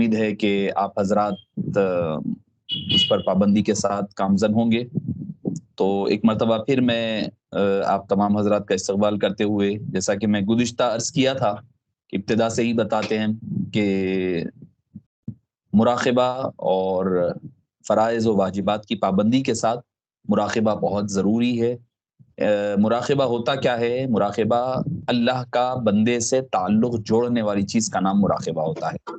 امید ہے کہ آپ حضرات اس پر پابندی کے ساتھ گامزن ہوں گے۔ تو ایک مرتبہ پھر میں آپ تمام حضرات کا استقبال کرتے ہوئے، جیسا کہ میں گزشتہ عرض کیا تھا کہ ابتدا سے ہی بتاتے ہیں کہ مراقبہ اور فرائض و واجبات کی پابندی کے ساتھ مراقبہ بہت ضروری ہے۔ مراقبہ ہوتا کیا ہے؟ مراقبہ اللہ کا بندے سے تعلق جوڑنے والی چیز کا نام مراقبہ ہوتا ہے۔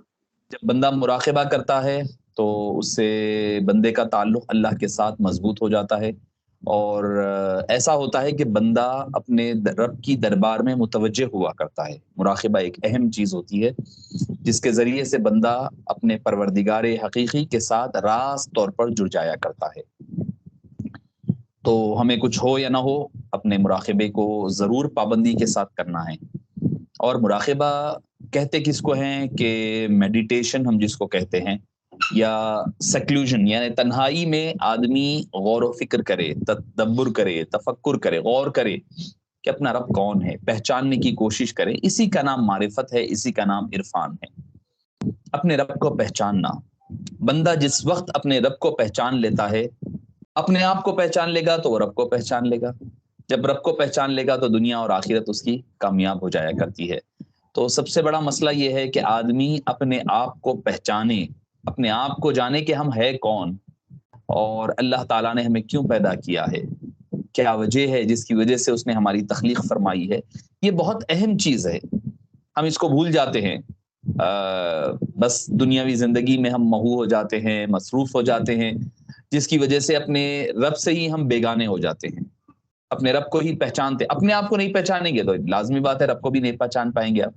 جب بندہ مراقبہ کرتا ہے تو اس سے بندے کا تعلق اللہ کے ساتھ مضبوط ہو جاتا ہے، اور ایسا ہوتا ہے کہ بندہ اپنے رب کی دربار میں متوجہ ہوا کرتا ہے۔ مراقبہ ایک اہم چیز ہوتی ہے جس کے ذریعے سے بندہ اپنے پروردگار حقیقی کے ساتھ راست طور پر جڑ جایا کرتا ہے۔ تو ہمیں کچھ ہو یا نہ ہو، اپنے مراقبے کو ضرور پابندی کے ساتھ کرنا ہے۔ اور مراقبہ کہتے کس کو ہیں کہ میڈیٹیشن ہم جس کو کہتے ہیں، یا سیکلوژن، یعنی تنہائی میں آدمی غور و فکر کرے، تدبر کرے، تفکر کرے، غور کرے کہ اپنا رب کون ہے، پہچاننے کی کوشش کرے۔ اسی کا نام معرفت ہے، اسی کا نام عرفان ہے۔ اپنے رب کو پہچاننا، بندہ جس وقت اپنے رب کو پہچان لیتا ہے، اپنے آپ کو پہچان لے گا تو وہ رب کو پہچان لے گا۔ جب رب کو پہچان لے گا تو دنیا اور آخرت اس کی کامیاب ہو جایا کرتی ہے۔ تو سب سے بڑا مسئلہ یہ ہے کہ آدمی اپنے آپ کو پہچانے، اپنے آپ کو جانے کہ ہم ہے کون، اور اللہ تعالیٰ نے ہمیں کیوں پیدا کیا ہے، کیا وجہ ہے جس کی وجہ سے اس نے ہماری تخلیق فرمائی ہے۔ یہ بہت اہم چیز ہے، ہم اس کو بھول جاتے ہیں۔ بس دنیاوی زندگی میں ہم مہو ہو جاتے ہیں، مصروف ہو جاتے ہیں، جس کی وجہ سے اپنے رب سے ہی ہم بیگانے ہو جاتے ہیں۔ اپنے رب کو ہی پہچانتے، اپنے آپ کو نہیں پہچانیں گے تو لازمی بات ہے رب کو بھی نہیں پہچان پائیں گے آپ۔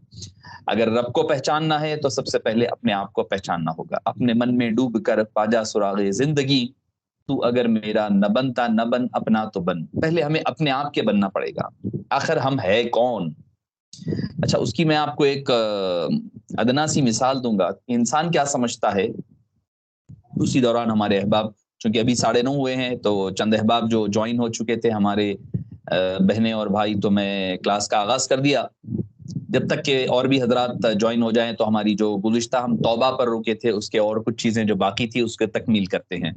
اگر رب کو پہچاننا ہے تو سب سے پہلے اپنے آپ کو پہچاننا ہوگا۔ اپنے من میں ڈوب کر پاجا سراغ زندگی، تو اگر میرا نہ بنتا نہ بن اپنا تو بن۔ پہلے ہمیں اپنے آپ کے بننا پڑے گا، آخر ہم ہے کون۔ اچھا، اس کی میں آپ کو ایک ادنا سی مثال دوں گا۔ انسان کیا سمجھتا ہے، اسی دوران ہمارے احباب، چونکہ ابھی 9:30 ہوئے ہیں تو چند احباب جو جوائن ہو چکے تھے ہمارے بہنیں اور بھائی، تو میں کلاس کا آغاز کر دیا۔ جب تک کہ اور بھی حضرات جوائن ہو جائیں تو ہماری جو گزشتہ ہم توبہ پر رکے تھے اس کے اور کچھ چیزیں جو باقی تھی اس کے تکمیل کرتے ہیں۔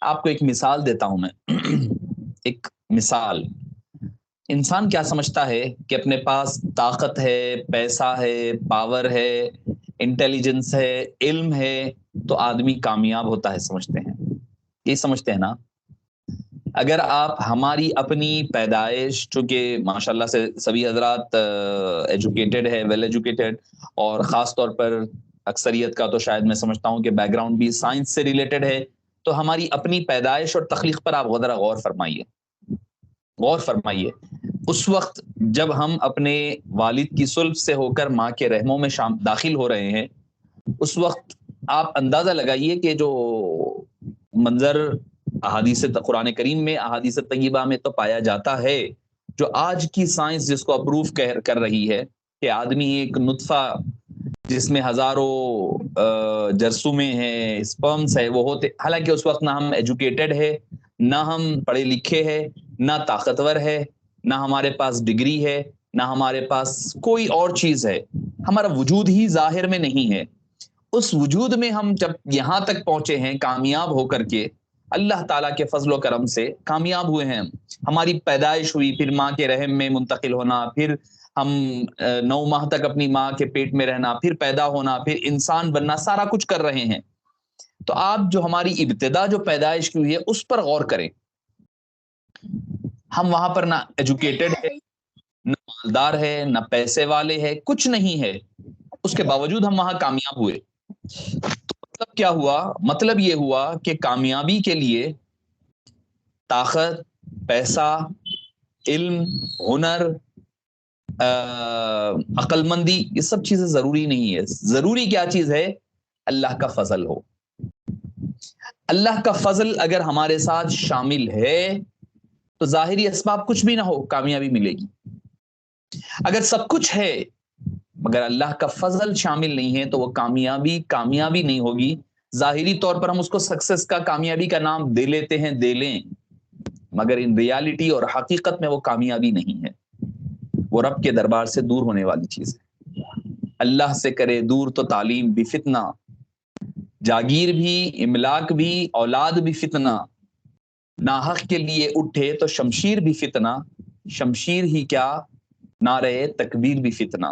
آپ کو ایک مثال دیتا ہوں میں ایک مثال۔ انسان کیا سمجھتا ہے کہ اپنے پاس طاقت ہے، پیسہ ہے، پاور ہے، انٹیلیجنس ہے، علم ہے تو آدمی کامیاب ہوتا ہے، سمجھتے ہیں؟ یہ سمجھتے ہیں نا؟ اگر آپ ہماری اپنی پیدائش، چونکہ ماشاءاللہ سے سبھی حضرات ایجوکیٹڈ ہے، ویل ایجوکیٹڈ، اور خاص طور پر اکثریت کا تو شاید میں سمجھتا ہوں کہ بیک گراؤنڈ بھی سائنس سے ریلیٹڈ ہے، تو ہماری اپنی پیدائش اور تخلیق پر آپ ذرا غور فرمائیے، غور فرمائیے۔ اس وقت جب ہم اپنے والد کی صلب سے ہو کر ماں کے رحموں میں داخل ہو رہے ہیں، اس وقت آپ اندازہ لگائیے کہ جو منظر احادیث قرآن کریم میں، احادیث طیبہ میں تو پایا جاتا ہے، جو آج کی سائنس جس کو اپروو کر رہی ہے کہ آدمی ایک نطفہ جس میں ہزاروں جرثومے ہیں، اسپرمز ہے، وہ ہوتے، حالانکہ اس وقت نہ ہم ایجوکیٹڈ ہے، نہ ہم پڑھے لکھے ہیں، نہ طاقتور ہے، نہ ہمارے پاس ڈگری ہے، نہ ہمارے پاس کوئی اور چیز ہے، ہمارا وجود ہی ظاہر میں نہیں ہے۔ اس وجود میں ہم جب یہاں تک پہنچے ہیں کامیاب ہو کر کے، اللہ تعالیٰ کے فضل و کرم سے کامیاب ہوئے ہیں۔ ہماری پیدائش ہوئی، پھر ماں کے رحم میں منتقل ہونا، پھر ہم 9 ماہ تک اپنی ماں کے پیٹ میں رہنا، پھر پیدا ہونا، پھر انسان بننا، سارا کچھ کر رہے ہیں۔ تو آپ جو ہماری ابتدا جو پیدائش کی ہوئی ہے اس پر غور کریں۔ ہم وہاں پر نہ ایجوکیٹڈ ہے، نہ مالدار ہے، نہ پیسے والے ہے، کچھ نہیں ہے، اس کے باوجود ہم وہاں کامیاب ہوئے۔ تو مطلب کیا ہوا؟ مطلب یہ ہوا کہ کامیابی کے لیے طاقت، پیسہ، علم، ہنر، عقل مندی، یہ سب چیزیں ضروری نہیں ہے۔ ضروری کیا چیز ہے؟ اللہ کا فضل ہو۔ اللہ کا فضل اگر ہمارے ساتھ شامل ہے تو ظاہری اسباب کچھ بھی نہ ہو، کامیابی ملے گی۔ اگر سب کچھ ہے مگر اللہ کا فضل شامل نہیں ہے تو وہ کامیابی نہیں ہوگی۔ ظاہری طور پر ہم اس کو سکسس کا، کامیابی کا نام دے لیتے ہیں، دے لیں، مگر ان ریالٹی اور حقیقت میں وہ کامیابی نہیں ہے، وہ رب کے دربار سے دور ہونے والی چیز ہے۔ اللہ سے کرے دور تو تعلیم بھی فتنہ، جاگیر بھی املاک بھی اولاد بھی فتنہ، ناحق کے لیے اٹھے تو شمشیر بھی فتنہ، شمشیر ہی کیا نعرہ تکبیر بھی فتنہ۔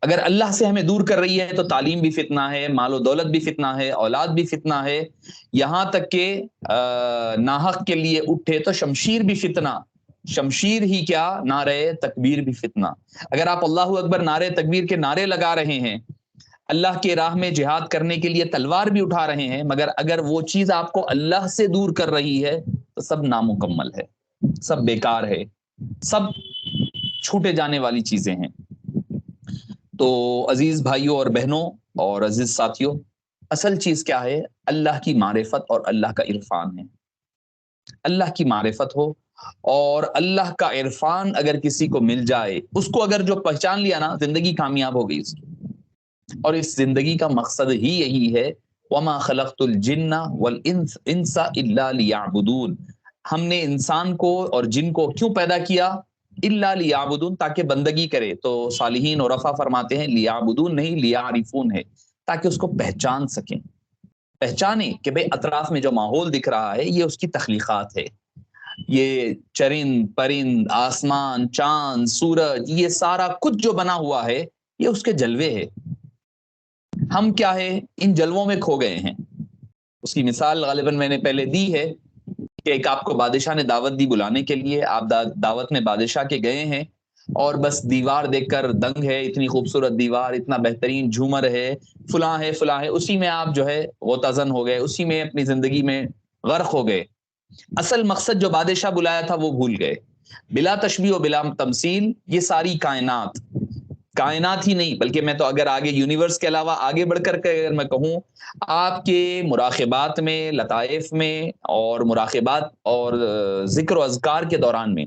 اگر اللہ سے ہمیں دور کر رہی ہے تو تعلیم بھی فتنہ ہے، مال و دولت بھی فتنہ ہے، اولاد بھی فتنہ ہے، یہاں تک کہ ناحق کے لیے اٹھے تو شمشیر بھی فتنہ، شمشیر ہی کیا نعرہ تکبیر بھی فتنہ۔ اگر آپ اللہ اکبر نعرہ تکبیر کے نعرے لگا رہے ہیں، اللہ کے راہ میں جہاد کرنے کے لیے تلوار بھی اٹھا رہے ہیں، مگر اگر وہ چیز آپ کو اللہ سے دور کر رہی ہے تو سب نامکمل ہے، سب بیکار ہے، سب چھوٹے جانے والی چیزیں ہیں۔ تو عزیز بھائیوں اور بہنوں اور عزیز ساتھیوں، اصل چیز کیا ہے؟ اللہ کی معرفت اور اللہ کا عرفان ہے۔ اللہ کی معرفت ہو اور اللہ کا عرفان اگر کسی کو مل جائے، اس کو اگر جو پہچان لیا نا، زندگی کامیاب ہو گئی اس کی۔ اور اس زندگی کا مقصد ہی یہی ہے، وَمَا خَلَقْتُ الْجِنَّ وَالْإِنسَ إِلَّا لِيَعْبُدُونَ، ہم نے انسان کو اور جن کو کیوں پیدا کیا؟ إِلَّا لِيَعْبُدُونَ، تاکہ بندگی کرے۔ تو صالحین عرفا فرماتے ہیں لیعبدون نہیں لیعرفون ہے، تاکہ اس کو پہچان سکیں، پہچانیں کہ بھئی اطراف میں جو ماحول دکھ رہا ہے یہ اس کی تخلیقات ہے، یہ چرند پرند آسمان چاند سورج، یہ سارا کچھ جو بنا ہوا ہے یہ اس کے جلوے ہے۔ ہم کیا ہے؟ ان جلووں میں کھو گئے ہیں۔ اس کی مثال غالباً میں نے پہلے دی ہے کہ ایک آپ کو بادشاہ نے دعوت دی بلانے کے لیے، آپ دعوت میں بادشاہ کے گئے ہیں اور بس دیوار دیکھ کر دنگ ہے، اتنی خوبصورت دیوار، اتنا بہترین جھومر ہے، فلاں ہے فلاں ہے، اسی میں آپ جو ہے غوطہ-زن ہو گئے، اسی میں اپنی زندگی میں غرق ہو گئے۔ اصل مقصد جو بادشاہ بلایا تھا وہ بھول گئے۔ بلا تشبیہ و بلا تمثیل، یہ ساری کائنات ہی نہیں بلکہ میں تو اگر آگے یونیورس کے علاوہ آگے بڑھ کر اگر میں کہوں، آپ کے مراقبات میں، لطائف میں اور مراقبات اور ذکر و اذکار کے دوران میں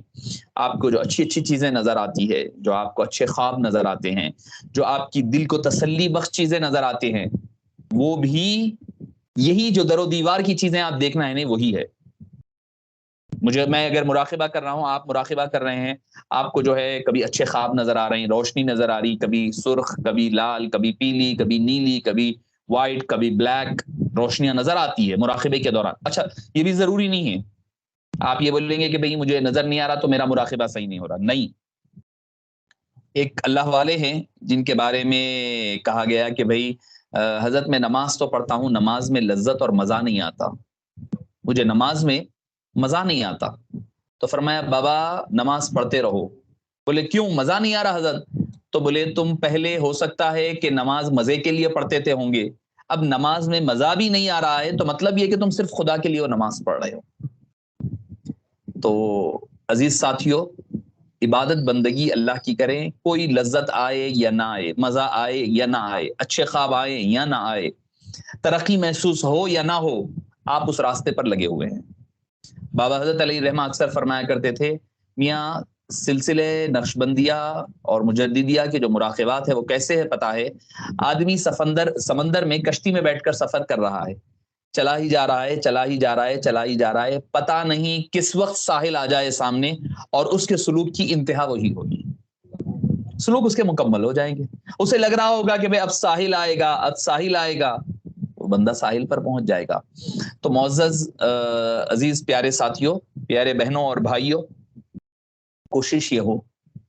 آپ کو جو اچھی اچھی چیزیں نظر آتی ہے، جو آپ کو اچھے خواب نظر آتے ہیں، جو آپ کی دل کو تسلی بخش چیزیں نظر آتے ہیں، وہ بھی یہی جو در و دیوار کی چیزیں آپ دیکھنا ہے نہیں، وہی ہے۔ میں اگر مراقبہ کر رہا ہوں، آپ مراقبہ کر رہے ہیں، آپ کو جو ہے کبھی اچھے خواب نظر آ رہے ہیں، روشنی نظر آ رہی، کبھی سرخ، کبھی لال، کبھی پیلی، کبھی نیلی، کبھی وائٹ، کبھی بلیک روشنیاں نظر آتی ہے مراقبے کے دوران۔ اچھا، یہ بھی ضروری نہیں ہے آپ یہ بولیں گے کہ بھئی مجھے نظر نہیں آ رہا تو میرا مراقبہ صحیح نہیں ہو رہا، نہیں۔ ایک اللہ والے ہیں جن کے بارے میں کہا گیا کہ بھئی حضرت میں نماز تو پڑھتا ہوں، نماز میں لذت اور مزہ نہیں آتا، مجھے نماز میں مزہ نہیں آتا۔ تو فرمایا بابا نماز پڑھتے رہو۔ بولے کیوں مزہ نہیں آ رہا حضرت؟ تو بولے تم پہلے ہو سکتا ہے کہ نماز مزے کے لیے پڑھتے تھے ہوں گے، اب نماز میں مزہ بھی نہیں آ رہا ہے تو مطلب یہ کہ تم صرف خدا کے لیے نماز پڑھ رہے ہو۔ تو عزیز ساتھیوں، عبادت بندگی اللہ کی کریں، کوئی لذت آئے یا نہ آئے، مزہ آئے یا نہ آئے، اچھے خواب آئے یا نہ آئے، ترقی محسوس ہو یا نہ ہو، آپ اس راستے پر لگے ہوئے ہیں۔ بابا حضرت علیہ رحمہ اکثر فرمایا کرتے تھے، میاں سلسلے نقشبندیہ اور مجددیہ کے جو مراقبات ہے وہ کیسے ہے پتہ ہے؟ آدمی سمندر میں کشتی میں بیٹھ کر سفر کر رہا ہے، چلا ہی جا رہا ہے، چلا ہی جا رہا ہے، چلا ہی جا رہا ہے، پتہ نہیں کس وقت ساحل آ جائے سامنے اور اس کے سلوک کی انتہا وہی ہوگی، سلوک اس کے مکمل ہو جائیں گے۔ اسے لگ رہا ہوگا کہ بھئی اب ساحل آئے گا، اب ساحل آئے گا، وہ بندہ ساحل پر پہنچ جائے گا۔ تو معزز عزیز پیارے ساتھیوں، پیارے بہنوں اور بھائیوں، کوشش یہ ہو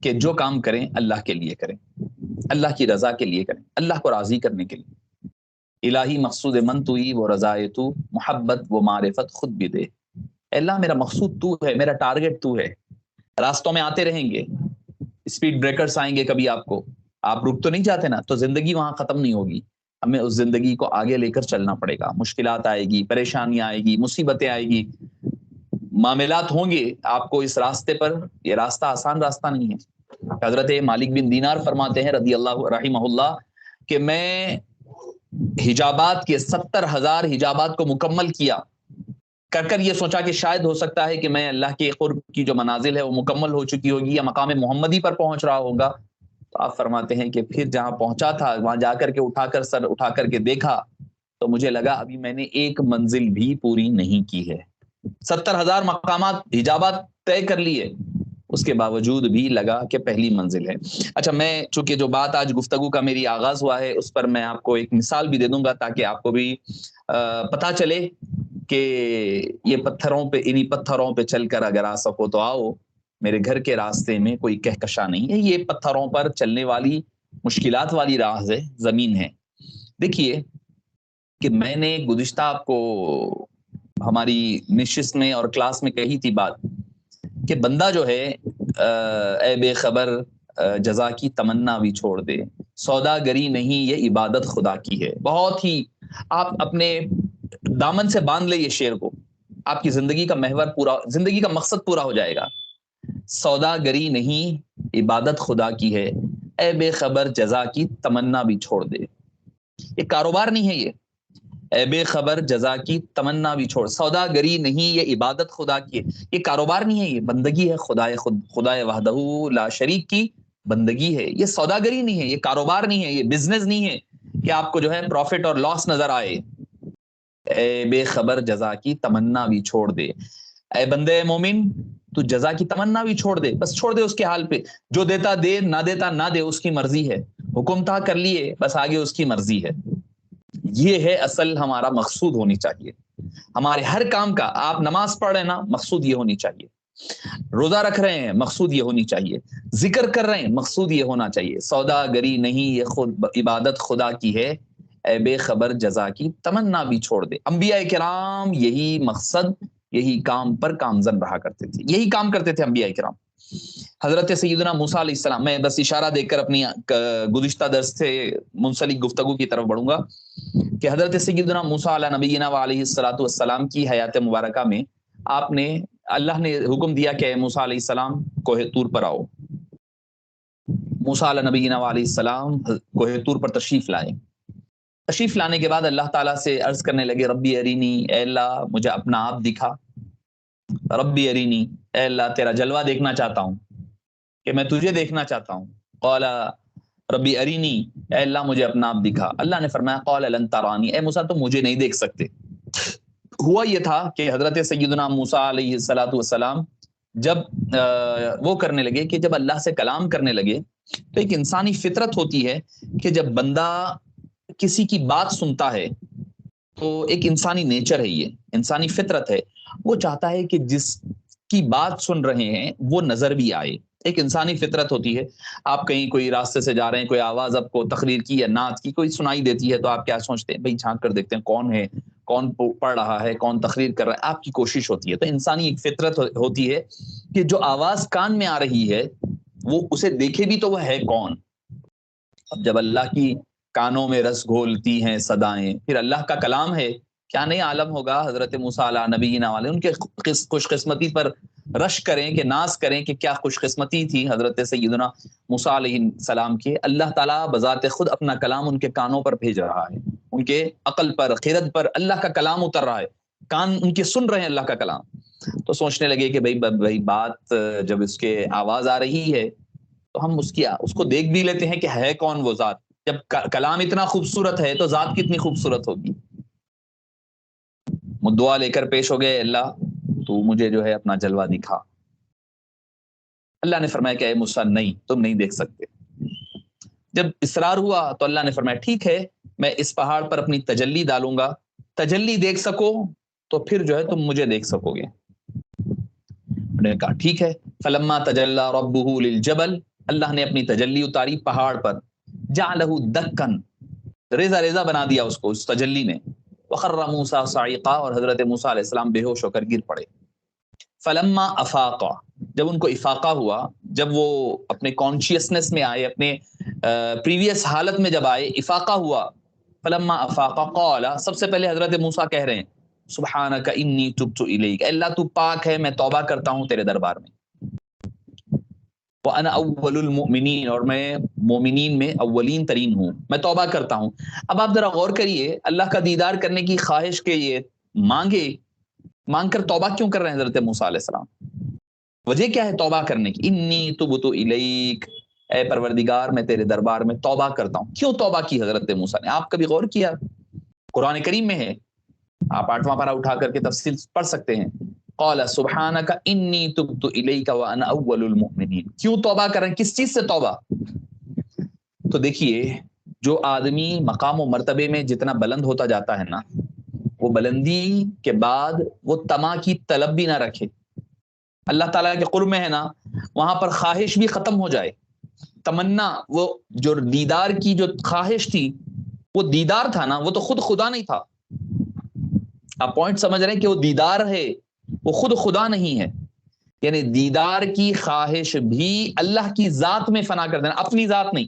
کہ جو کام کریں اللہ کے لیے کریں، اللہ کی رضا کے لیے کریں، اللہ کو راضی کرنے کے لیے۔ الہی مقصود من تو ہی وہ رضائے تو، محبت وہ معرفت خود بھی دے۔ اللہ میرا مقصود تو ہے، میرا ٹارگٹ تو ہے۔ راستوں میں آتے رہیں گے، اسپیڈ بریکرز آئیں گے، کبھی آپ رک تو نہیں جاتے نا، تو زندگی وہاں ختم نہیں ہوگی، ہمیں اس زندگی کو آگے لے کر چلنا پڑے گا۔ مشکلات آئے گی، پریشانیاں آئے گی، مصیبتیں آئے گی، معاملات ہوں گے آپ کو اس راستے پر۔ یہ راستہ آسان راستہ نہیں ہے۔ حضرت مالک بن دینار فرماتے ہیں رضی اللہ رحمہ اللہ کہ میں حجابات کے 70,000 حجابات کو مکمل کیا، کر یہ سوچا کہ شاید ہو سکتا ہے کہ میں اللہ کے قرب کی جو منازل ہے وہ مکمل ہو چکی ہوگی یا مقام محمدی پر پہنچ رہا ہوگا۔ تو آپ فرماتے ہیں کہ پھر جہاں پہنچا تھا وہاں جا کر کے سر اٹھا کر کے دیکھا تو مجھے لگا ابھی میں نے ایک منزل بھی پوری نہیں کی ہے۔ 70,000 مقامات حجابات طے کر لیے، اس کے باوجود بھی لگا کہ پہلی منزل ہے۔ اچھا، میں چونکہ جو بات آج گفتگو کا میری آغاز ہوا ہے اس پر میں آپ کو ایک مثال بھی دے دوں گا تاکہ آپ کو بھی پتہ چلے کہ یہ انہی پتھروں پہ چل کر اگر آ سکو تو آؤ، میرے گھر کے راستے میں کوئی کہکشاں نہیں ہے، یہ پتھروں پر چلنے والی مشکلات والی راہ ہے، زمین ہے۔ دیکھیے کہ میں نے گزشتہ آپ کو ہماری نشست میں اور کلاس میں کہی تھی بات کہ بندہ جو ہے اے بے خبر جزا کی تمنا بھی چھوڑ دے، سوداگری نہیں یہ عبادت خدا کی ہے۔ بہت ہی آپ اپنے دامن سے باندھ لے یہ شعر کو، آپ کی زندگی کا محور پورا، زندگی کا مقصد پورا ہو جائے گا۔ سوداگری نہیں عبادت خدا کی ہے، اے بے خبر جزا کی تمنا بھی چھوڑ دے۔ یہ کاروبار نہیں ہے، یہ اے بے خبر جزا کی تمنا بھی چھوڑ، سوداگری نہیں یہ عبادت خدا کی ہے، یہ کاروبار نہیں ہے، یہ بندگی ہے خدائے وحدہ لا شریک کی بندگی ہے۔ یہ سوداگری نہیں ہے، یہ کاروبار نہیں ہے، یہ بزنس نہیں ہے کہ آپ کو جو ہے پروفٹ اور لاس نظر آئے۔ اے بے خبر جزا کی تمنا بھی چھوڑ دے، اے بندے مومن تو جزا کی تمنا بھی چھوڑ دے، بس چھوڑ دے اس کے حال پہ، جو دیتا دے، نہ دیتا نہ دے، اس کی مرضی ہے، حکم تھا کر لیے، بس آگے اس کی مرضی ہے۔ یہ ہے اصل ہمارا مقصود ہونی چاہیے ہمارے ہر کام کا۔ آپ نماز پڑھ رہے ہیں نا، مقصود یہ ہونی چاہیے، روزہ رکھ رہے ہیں مقصود یہ ہونی چاہیے، ذکر کر رہے ہیں مقصود یہ ہونا چاہیے، سوداگری نہیں یہ خود عبادت خدا کی ہے، اے بے خبر جزا کی تمنا بھی چھوڑ دے۔ انبیاء کرام یہی مقصد، یہی کام پر کامزن رہا کرتے تھے، یہی کام کرتے تھے انبیاء کرام۔ حضرت سیدنا موسیٰ علیہ السلام، میں بس اشارہ دیکھ کر اپنی گزشتہ درس سے منسلک گفتگو کی طرف بڑھوں گا کہ حضرت سیدنا موسیٰ علیہ نبینا علیہ الصلوۃ والسلام کی حیات مبارکہ میں آپ نے، اللہ نے حکم دیا کہ موسیٰ علیہ السلام کوہ طور پر آؤ۔ موسیٰ علیہ نبینا علیہ السلام کوہ طور پر تشریف لائے۔ تشریف لانے کے بعد اللہ تعالیٰ سے عرض کرنے لگے ربی ارینی، اے اللہ مجھے اپنا آپ دکھا، ربی ارینی، اے اللہ تیرا جلوہ دیکھنا چاہتا ہوں، کہ میں تجھے دیکھنا چاہتا ہوں۔ قال ربی ارینی، اے اللہ مجھے اپنا آپ دکھا۔ اللہ نے فرمایا قال لن ترانی، اے موسیٰ تم مجھے نہیں دیکھ سکتے۔ ہوا یہ تھا کہ حضرت سیدنا موسیٰ علیہ الصلوۃ والسلام جب وہ کرنے لگے کہ جب اللہ سے کلام کرنے لگے تو ایک انسانی فطرت ہوتی ہے کہ جب بندہ کسی کی بات سنتا ہے تو ایک انسانی نیچر ہے، یہ انسانی فطرت ہے، وہ چاہتا ہے کہ جس کی بات سن رہے ہیں وہ نظر بھی آئے۔ ایک انسانی فطرت ہوتی ہے، آپ کہیں کوئی راستے سے جا رہے ہیں، کوئی آواز آپ کو تقریر کی یا نعت کی کوئی سنائی دیتی ہے تو آپ کیا سوچتے ہیں؟ بھئی جھانک کر دیکھتے ہیں کون ہے، کون پڑھ رہا ہے، کون تقریر کر رہا ہے، آپ کی کوشش ہوتی ہے۔ تو انسانی ایک فطرت ہوتی ہے کہ جو آواز کان میں آ رہی ہے وہ اسے دیکھے بھی تو وہ ہے کون۔ اب جب اللہ کی کانوں میں رس گھولتی ہیں صدائیں، پھر اللہ کا کلام ہے، کیا نہیں عالم ہوگا۔ حضرت موسیٰ علیہ نبینا والے ان کے خوش قسمتی پر رش کریں کہ ناز کریں کہ کیا خوش قسمتی تھی حضرت سیدنا موسیٰ علیہ السلام کے۔ اللہ تعالیٰ بذات خود اپنا کلام ان کے کانوں پر بھیج رہا ہے، ان کے عقل پر، خرد پر اللہ کا کلام اتر رہا ہے، کان ان کے سن رہے ہیں اللہ کا کلام۔ تو سوچنے لگے کہ بھئی بات جب اس کے آواز آ رہی ہے تو ہم اس کو دیکھ بھی لیتے ہیں کہ ہے کون وہ ذات۔ جب کلام اتنا خوبصورت ہے تو ذات کتنی خوبصورت ہوگی۔ دعا لے کر پیش ہو گئے، اللہ تو مجھے جو ہے اپنا جلوہ دکھا۔ اللہ نے فرمایا کہ اے موسیٰ نہیں، تم نہیں دیکھ سکتے۔ جب اصرار ہوا تو اللہ نے فرمایا ٹھیک ہے، میں اس پہاڑ پر اپنی تجلی ڈالوں گا، تجلی دیکھ سکو تو پھر جو ہے تم مجھے دیکھ سکو گے۔ انہوں نے کہا ٹھیک ہے۔ فلما تجلی ربہ للجبل، اللہ نے اپنی تجلی اتاری پہاڑ پر، جعلہ دکن، ریزہ ریزہ بنا دیا اس کو اس تجلی نے۔ وخر موسیٰ صعقا، اور حضرت موسیٰ علیہ السلام بے ہوش ہو کر گر پڑے۔ فلما افاقا، جب ان کو افاقہ ہوا، جب وہ اپنے کانشیسنس میں آئے، اپنے پریویس حالت میں جب آئے، افاقہ ہوا، فلما افاقا قال، سب سے پہلے حضرت موسیٰ کہہ رہے ہیں سبحانک انی تبت الیک، اللہ تو پاک ہے، میں توبہ کرتا ہوں تیرے دربار میں۔ وَأَنَا أَوَّلُ الْمُؤْمِنِينَ، اور میں مومنین میں اولین ترین ہوں، میں توبہ کرتا ہوں۔ اب آپ ذرا غور کریے، اللہ کا دیدار کرنے کی خواہش کے یہ مانگ کر توبہ کیوں کر رہے ہیں حضرت موسیٰ علیہ السلام؟ وجہ کیا ہے توبہ کرنے کی؟ انی تبت الیک، اے پروردگار میں تیرے دربار میں توبہ کرتا ہوں۔ کیوں توبہ کی حضرت موسیٰ نے؟ آپ کبھی غور کیا؟ قرآن کریم میں ہے، آپ 8واں پارہ اٹھا کر کے تفصیل پڑھ سکتے ہیں۔ قال سبحانک انی تبت الیک وانا اول المؤمنین. کیوں توبہ کریں؟ کس چیز سے توبہ؟ تو دیکھیے جو آدمی مقام و مرتبے میں جتنا بلند ہوتا جاتا ہے نا، وہ بلندی کے بعد وہ طمع کی طلب بھی نہ رکھے. اللہ تعالیٰ کے قرب میں ہے نا، وہاں پر خواہش بھی ختم ہو جائے. تمنا، وہ جو دیدار کی جو خواہش تھی، وہ دیدار تھا نا، وہ تو خود خدا نہیں تھا. آپ پوائنٹ سمجھ رہے ہیں کہ وہ دیدار ہے، وہ خود خدا نہیں ہے. یعنی دیدار کی خواہش بھی اللہ کی ذات میں فنا کر دینا، اپنی ذات نہیں.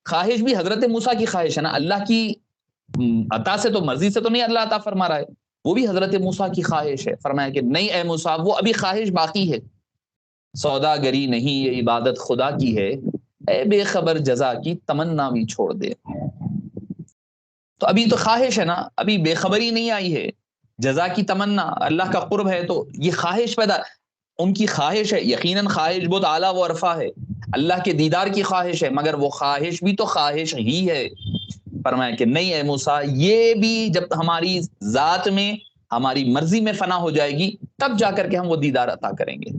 خواہش بھی حضرت موسیٰ کی خواہش ہے نا، اللہ کی عطا سے تو، مرضی سے تو نہیں اللہ عطا فرما رہا ہے. وہ بھی حضرت موسیٰ کی خواہش ہے. فرمایا کہ نہیں اے موسیٰ، وہ ابھی خواہش باقی ہے. سوداگری نہیں، یہ عبادت خدا کی ہے. اے بے خبر جزا کی تمنا بھی چھوڑ دے. تو ابھی تو خواہش ہے نا، ابھی بے خبری نہیں آئی ہے. جزا کی تمنا، اللہ کا قرب ہے تو یہ خواہش پیدا، ان کی خواہش ہے. یقیناً خواہش بہت اعلیٰ و عرفہ ہے، اللہ کے دیدار کی خواہش ہے، مگر وہ خواہش بھی تو خواہش ہی ہے. فرمایا کہ نہیں اے موسیٰ، یہ بھی جب ہماری ذات میں، ہماری مرضی میں فنا ہو جائے گی، تب جا کر کے ہم وہ دیدار عطا کریں گے.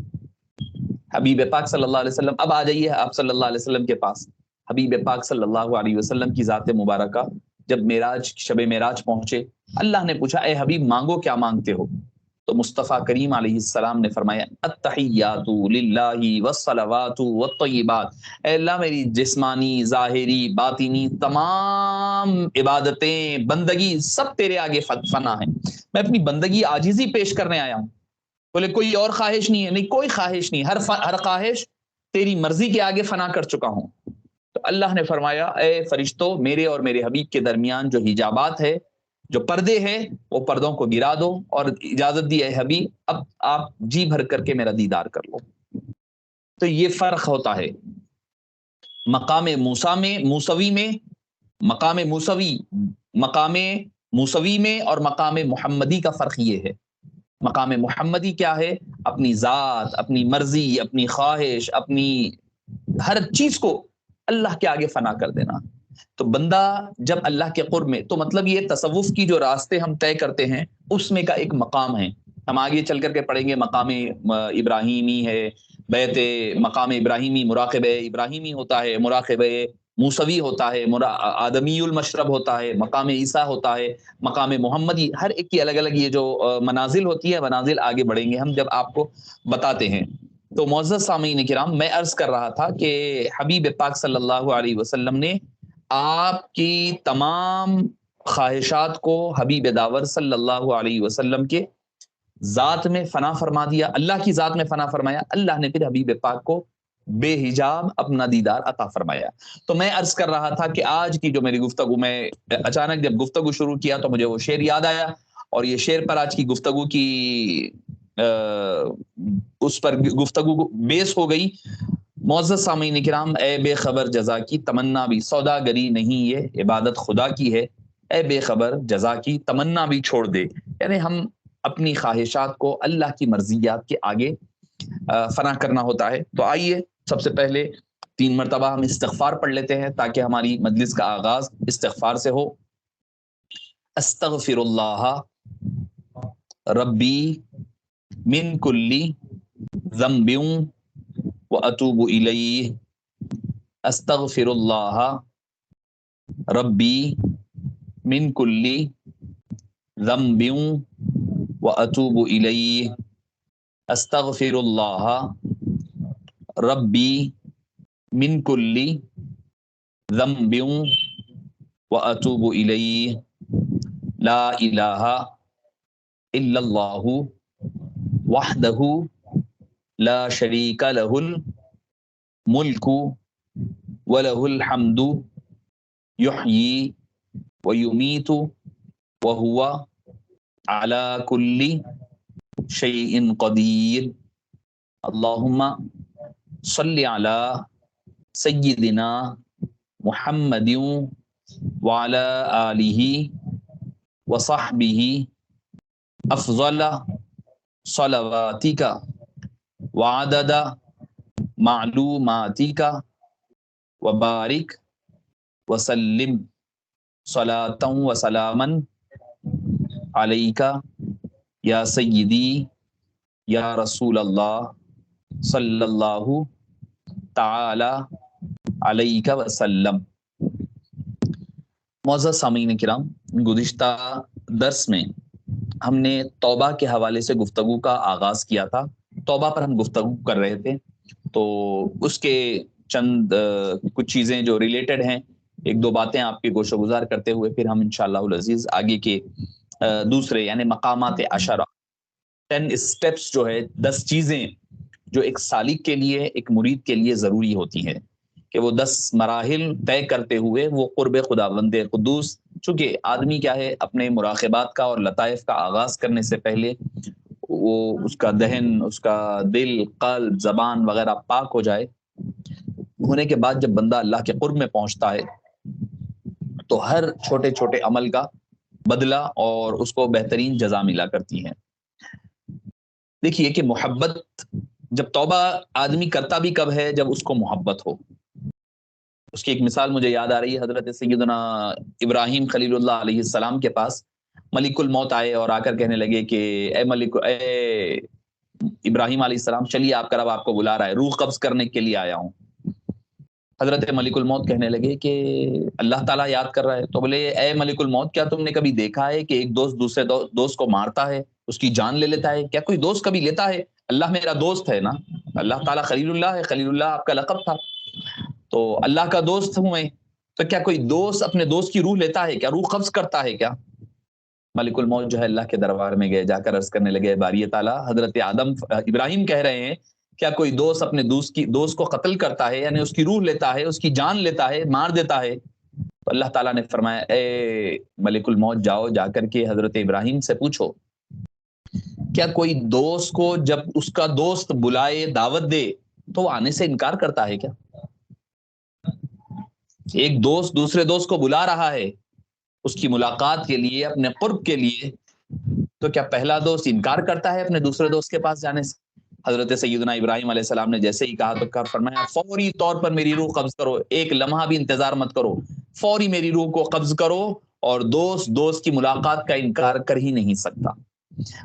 حبیب پاک صلی اللہ علیہ وسلم، اب آ جائیے آپ صلی اللہ علیہ وسلم کے پاس. حبیب پاک صلی اللہ علیہ وسلم کی ذات مبارکہ جب معراج، شب معراج پہنچے، اللہ نے پوچھا اے حبیب مانگو، کیا مانگتے ہو؟ تو مصطفیٰ کریم علیہ السلام نے فرمایا التحیات للہ والصلوات والطیبات. اے اللہ، میری جسمانی، ظاہری، باطنی تمام عبادتیں، بندگی سب تیرے آگے فنا ہیں. میں اپنی بندگی عاجزی پیش کرنے آیا ہوں. بولے کوئی اور خواہش نہیں ہے؟ نہیں، کوئی خواہش نہیں، ہر خواہش تیری مرضی کے آگے فنا کر چکا ہوں. تو اللہ نے فرمایا اے فرشتوں، میرے اور میرے حبیب کے درمیان جو حجابات ہے، جو پردے ہیں، وہ پردوں کو گرا دو اور اجازت دی اے حبیب، اب آپ جی بھر کر کے میرا دیدار کر لو. تو یہ فرق ہوتا ہے مقام موسیٰ میں، موسوی میں، مقام موسوی میں اور مقام محمدی کا فرق یہ ہے. مقام محمدی کیا ہے؟ اپنی ذات، اپنی مرضی، اپنی خواہش، اپنی ہر چیز کو اللہ کے آگے فنا کر دینا. تو بندہ جب اللہ کے قرب میں، تو مطلب یہ تصوف کی جو راستے ہم طے کرتے ہیں، اس میں کا ایک مقام ہے. ہم آگے چل کر کے پڑھیں گے. مقام ابراہیمی ہے، بیت مقام ابراہیمی، مراقبہ ابراہیمی ہوتا ہے، مراقبہ موسوی ہوتا ہے، آدمی المشرب ہوتا ہے، مقام عیسیٰ ہوتا ہے، مقام محمدی. ہر ایک کی الگ الگ یہ جو منازل ہوتی ہے، منازل آگے بڑھیں گے ہم جب آپ کو بتاتے ہیں. تو معزز سامعین کرام، میں عرض کر رہا تھا کہ حبیب پاک صلی اللہ علیہ وسلم نے آپ کی تمام خواہشات کو حبیب داور صلی اللہ علیہ وسلم کے ذات میں فنا فرما دیا، اللہ کی ذات میں فنا فرمایا. اللہ نے پھر حبیب پاک کو بے حجاب اپنا دیدار عطا فرمایا. تو میں عرض کر رہا تھا کہ آج کی جو میری گفتگو، میں اچانک جب گفتگو شروع کیا تو مجھے وہ شعر یاد آیا، اور یہ شعر پر آج کی گفتگو کی اس پر گفتگو بیس ہو گئی. معزز سامعین کرام، اے بے خبر جزا کی تمنا بھی، سوداگری نہیں یہ عبادت خدا کی ہے. اے بے خبر جزا کی تمنا بھی چھوڑ دے. یعنی ہم اپنی خواہشات کو اللہ کی مرضیات کے آگے فنا کرنا ہوتا ہے. تو آئیے سب سے پہلے 3 مرتبہ ہم استغفار پڑھ لیتے ہیں تاکہ ہماری مجلس کا آغاز استغفار سے ہو. استغفر اللہ ربی من کلی ذنب واتوب الیہ. استغفر اللہ ربی من کلی ذنب واتوب الیہ. استغفر اللہ ربی من کلی ذنب واتوب الیہ. لا الہ الا اللہ وحدہ لا شریک لہ الملک ولہ الحمد یحیی ویمیت وہو علی کل شیء قدیر. اللہم صلی علی سیدنا محمد وعلی آلہ وصحبہ افضل صلواتک وعدد معلوماتک وبارک وسلم صلاۃ وسلاما علیک یا سیدی یا رسول اللہ صلی اللہ تعالی علیہ وسلم۔ معزز سامعین کرام، گزشتہ درس میں ہم نے توبہ کے حوالے سے گفتگو کا آغاز کیا تھا۔ توبہ پر ہم گفتگو کر رہے تھے، تو اس کے چند کچھ چیزیں جو ریلیٹڈ ہیں، ایک دو باتیں آپ کی گوش و گزار کرتے ہوئے پھر ہم انشاءاللہ العزیز آگے کے دوسرے یعنی مقامات عشرہ 10 اسٹیپس جو ہے 10 چیزیں جو ایک سالک کے لیے ایک مرید کے لیے ضروری ہوتی ہیں کہ وہ 10 مراحل طے کرتے ہوئے وہ قرب خداوند قدوس، چونکہ آدمی کیا ہے اپنے مراقبات کا اور لطائف کا آغاز کرنے سے پہلے وہ اس کا دہن، اس کا دل، قلب، زبان وغیرہ پاک ہو جائے، ہونے کے بعد جب بندہ اللہ کے قرب میں پہنچتا ہے تو ہر چھوٹے چھوٹے عمل کا بدلہ اور اس کو بہترین جزا ملا کرتی ہے۔ دیکھیے کہ محبت، جب توبہ آدمی کرتا بھی کب ہے؟ جب اس کو محبت ہو۔ اس کی ایک مثال مجھے یاد آ رہی ہے، حضرت سیدنا ابراہیم خلیل اللہ علیہ السلام کے پاس ملک الموت آئے اور آ کر کہنے لگے کہ اے ابراہیم علیہ السلام، چلیے آپ کا رب آپ کو بلا رہا ہے، روح قبض کرنے کے لیے آیا ہوں۔ حضرت ملک الموت کہنے لگے کہ اللہ تعالیٰ یاد کر رہا ہے، تو بولے اے ملک الموت، کیا تم نے کبھی دیکھا ہے کہ ایک دوست دوسرے دوست کو مارتا ہے، اس کی جان لے لیتا ہے؟ کیا کوئی دوست کبھی لیتا ہے؟ اللہ میرا دوست ہے نا، اللہ تعالیٰ خلیل اللہ ہے، خلیل اللہ آپ کا لقب تھا، تو اللہ کا دوست ہوں میں، تو کیا کوئی دوست اپنے دوست کی روح لیتا ہے کیا؟ روح قبض کرتا ہے کیا؟ ملک الموت جو ہے اللہ کے دربار میں گئے، جا کر عرض کرنے لگے باری تعالیٰ، حضرت ابراہیم کہہ رہے ہیں کیا کوئی دوست اپنے دوست کو قتل کرتا ہے، یعنی اس کی روح لیتا ہے، اس کی جان لیتا ہے، مار دیتا ہے؟ تو اللہ تعالیٰ نے فرمایا اے ملک الموت، جاؤ جا کر کے حضرت ابراہیم سے پوچھو کیا کوئی دوست کو جب اس کا دوست بلائے، دعوت دے، تو وہ آنے سے انکار کرتا ہے کیا؟ ایک دوست دوسرے دوست کو بلا رہا ہے اس کی ملاقات کے لیے، اپنے قرب کے لیے، تو کیا پہلا دوست انکار کرتا ہے اپنے دوسرے دوست کے پاس جانے سے؟ حضرت سیدنا ابراہیم علیہ السلام نے جیسے ہی کہا تو فرمایا فوری طور پر میری روح قبض کرو، ایک لمحہ بھی انتظار مت کرو، فوری میری روح کو قبض کرو، اور دوست کی ملاقات کا انکار کر ہی نہیں سکتا۔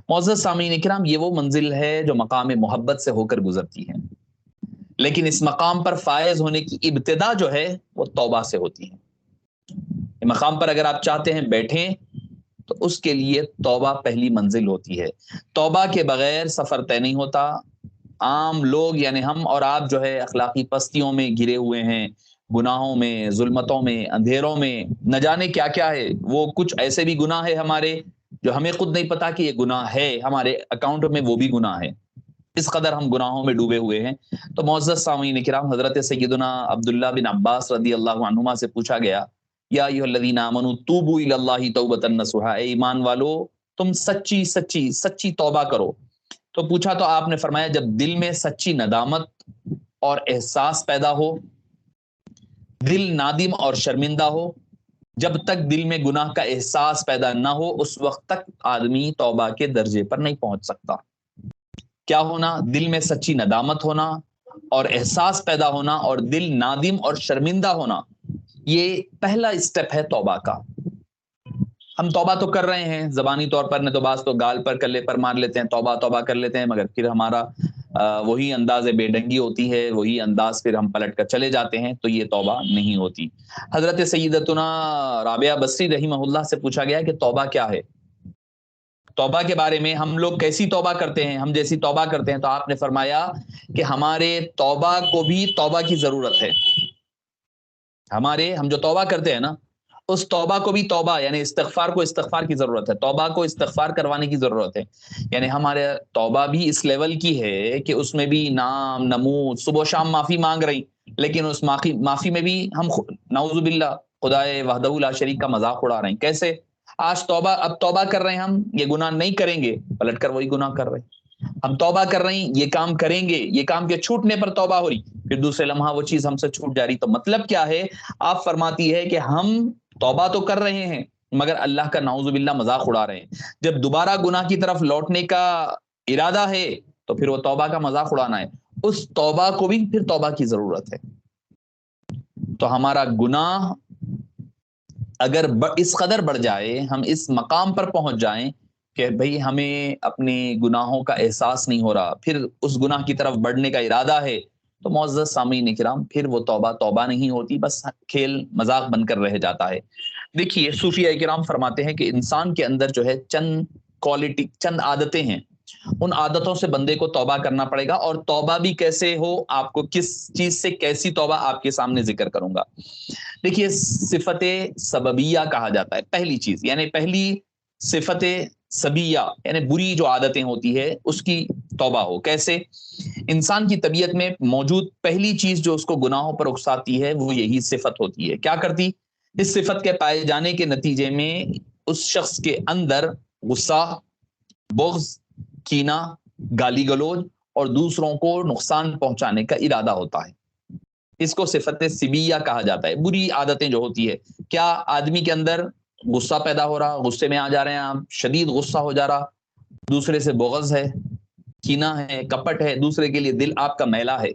معزز سامعین کرام، یہ وہ منزل ہے جو مقام محبت سے ہو کر گزرتی ہے، لیکن اس مقام پر فائز ہونے کی ابتدا جو ہے وہ توبہ سے ہوتی ہے۔ مقام پر اگر آپ چاہتے ہیں بیٹھیں تو اس کے لیے توبہ پہلی منزل ہوتی ہے۔ توبہ کے بغیر سفر طے نہیں ہوتا۔ عام لوگ یعنی ہم اور آپ جو ہے اخلاقی پستیوں میں گھرے ہوئے ہیں، گناہوں میں، ظلمتوں میں، اندھیروں میں، نہ جانے کیا کیا ہے، وہ کچھ ایسے بھی گناہ ہے ہمارے جو ہمیں خود نہیں پتا کہ یہ گناہ ہے، ہمارے اکاؤنٹ میں وہ بھی گناہ ہے، اس قدر ہم گناہوں میں ڈوبے ہوئے ہیں۔ تو معزز سامعین کرام، حضرت سیدنا عبداللہ بن عباس رضی اللہ عنہما سے پوچھا گیا یا ایھا الذین آمنوا توبوا الی اللہ توبۃ نصوحا، اے ایمان والو تم سچی توبہ کرو۔ تو پوچھا تو آپ نے فرمایا جب دل میں سچی ندامت اور احساس پیدا ہو، دل نادم اور شرمندہ ہو، جب تک دل میں گناہ کا احساس پیدا نہ ہو اس وقت تک آدمی توبہ کے درجے پر نہیں پہنچ سکتا۔ کیا ہونا؟ دل میں سچی ندامت ہونا اور احساس پیدا ہونا اور دل نادم اور شرمندہ ہونا، یہ پہلا اسٹیپ ہے توبہ کا۔ ہم توبہ تو کر رہے ہیں زبانی طور پر، نہ تو بعض تو گال پر کلے پر مار لیتے ہیں، توبہ کر لیتے ہیں، مگر پھر ہمارا وہی انداز بے ڈنگی ہوتی ہے، وہی انداز پھر ہم پلٹ کر چلے جاتے ہیں، تو یہ توبہ نہیں ہوتی۔ حضرت سیدتنا رابعہ بصری رحمہ اللہ سے پوچھا گیا کہ توبہ کیا ہے، توبہ کے بارے میں ہم لوگ کیسی توبہ کرتے ہیں، ہم جیسی توبہ کرتے ہیں؟ تو آپ نے فرمایا کہ ہمارے توبہ کو بھی توبہ کی ضرورت ہے۔ ہم جو توبہ کرتے ہیں نا، اس توبہ کو بھی توبہ یعنی استغفار کو استغفار کی ضرورت ہے، توبہ کو استغفار کروانے کی ضرورت ہے۔ یعنی ہمارے توبہ بھی اس لیول کی ہے کہ اس میں بھی نام نمود صبح و شام معافی مانگ رہی، لیکن اس معافی میں بھی ہم نعوذ باللہ خدائے وحدہ لا شریک کا مذاق اڑا رہے ہیں۔ کیسے؟ اب توبہ کر رہے ہیں، ہم یہ گناہ نہیں کریں گے، پلٹ کر وہی گناہ کر رہے ہیں۔ ہم توبہ کر رہے ہیں، یہ کام کریں گے، یہ کام کے چھوٹنے پر توبہ ہو رہی، پھر دوسرے لمحہ وہ چیز ہم سے چھوٹ جا رہی۔ تو مطلب کیا ہے؟ آپ فرماتی ہے کہ ہم توبہ تو کر رہے ہیں مگر اللہ کا نعوذ باللہ مذاق اڑا رہے ہیں۔ جب دوبارہ گناہ کی طرف لوٹنے کا ارادہ ہے تو پھر وہ توبہ کا مذاق اڑانا ہے، اس توبہ کو بھی پھر توبہ کی ضرورت ہے۔ تو ہمارا گناہ اگر اس قدر بڑھ جائے، ہم اس مقام پر پہنچ جائیں کہ بھئی ہمیں اپنے گناہوں کا احساس نہیں ہو رہا، پھر اس گناہ کی طرف بڑھنے کا ارادہ ہے، تو معزز سامعین کرام پھر وہ توبہ توبہ نہیں ہوتی، بس کھیل مذاق بن کر رہ جاتا ہے۔ دیکھیے صوفیاء کرام فرماتے ہیں کہ انسان کے اندر جو ہے چند عادتیں ہیں، ان عادتوں سے بندے کو توبہ کرنا پڑے گا، اور توبہ بھی کیسے ہو، آپ کو کس چیز سے کیسی توبہ آپ کے سامنے ذکر کروں گا۔ دیکھیے صفت سببیہ کہا جاتا ہے پہلی چیز، یعنی پہلی صفت سبیہ یعنی بری جو عادتیں ہوتی ہے اس کی توبہ ہو۔ کیسے؟ انسان کی طبیعت میں موجود پہلی چیز جو اس کو گناہوں پر اکساتی ہے وہ یہی صفت ہوتی ہے۔ کیا کرتی؟ اس صفت کے پائے جانے کے نتیجے میں اس شخص کے اندر غصہ، بغض، کینہ، گالی گلوچ اور دوسروں کو نقصان پہنچانے کا ارادہ ہوتا ہے۔ اس کو صفت سبیہ کہا جاتا ہے۔ بری عادتیں جو ہوتی ہے، کیا آدمی کے اندر غصہ پیدا ہو رہا، غصے میں آ جا رہے ہیں آپ، شدید غصہ ہو جا رہا، دوسرے سے بغض ہے، کینہ ہے، کپٹ ہے، دوسرے کے لیے دل آپ کا میلا ہے،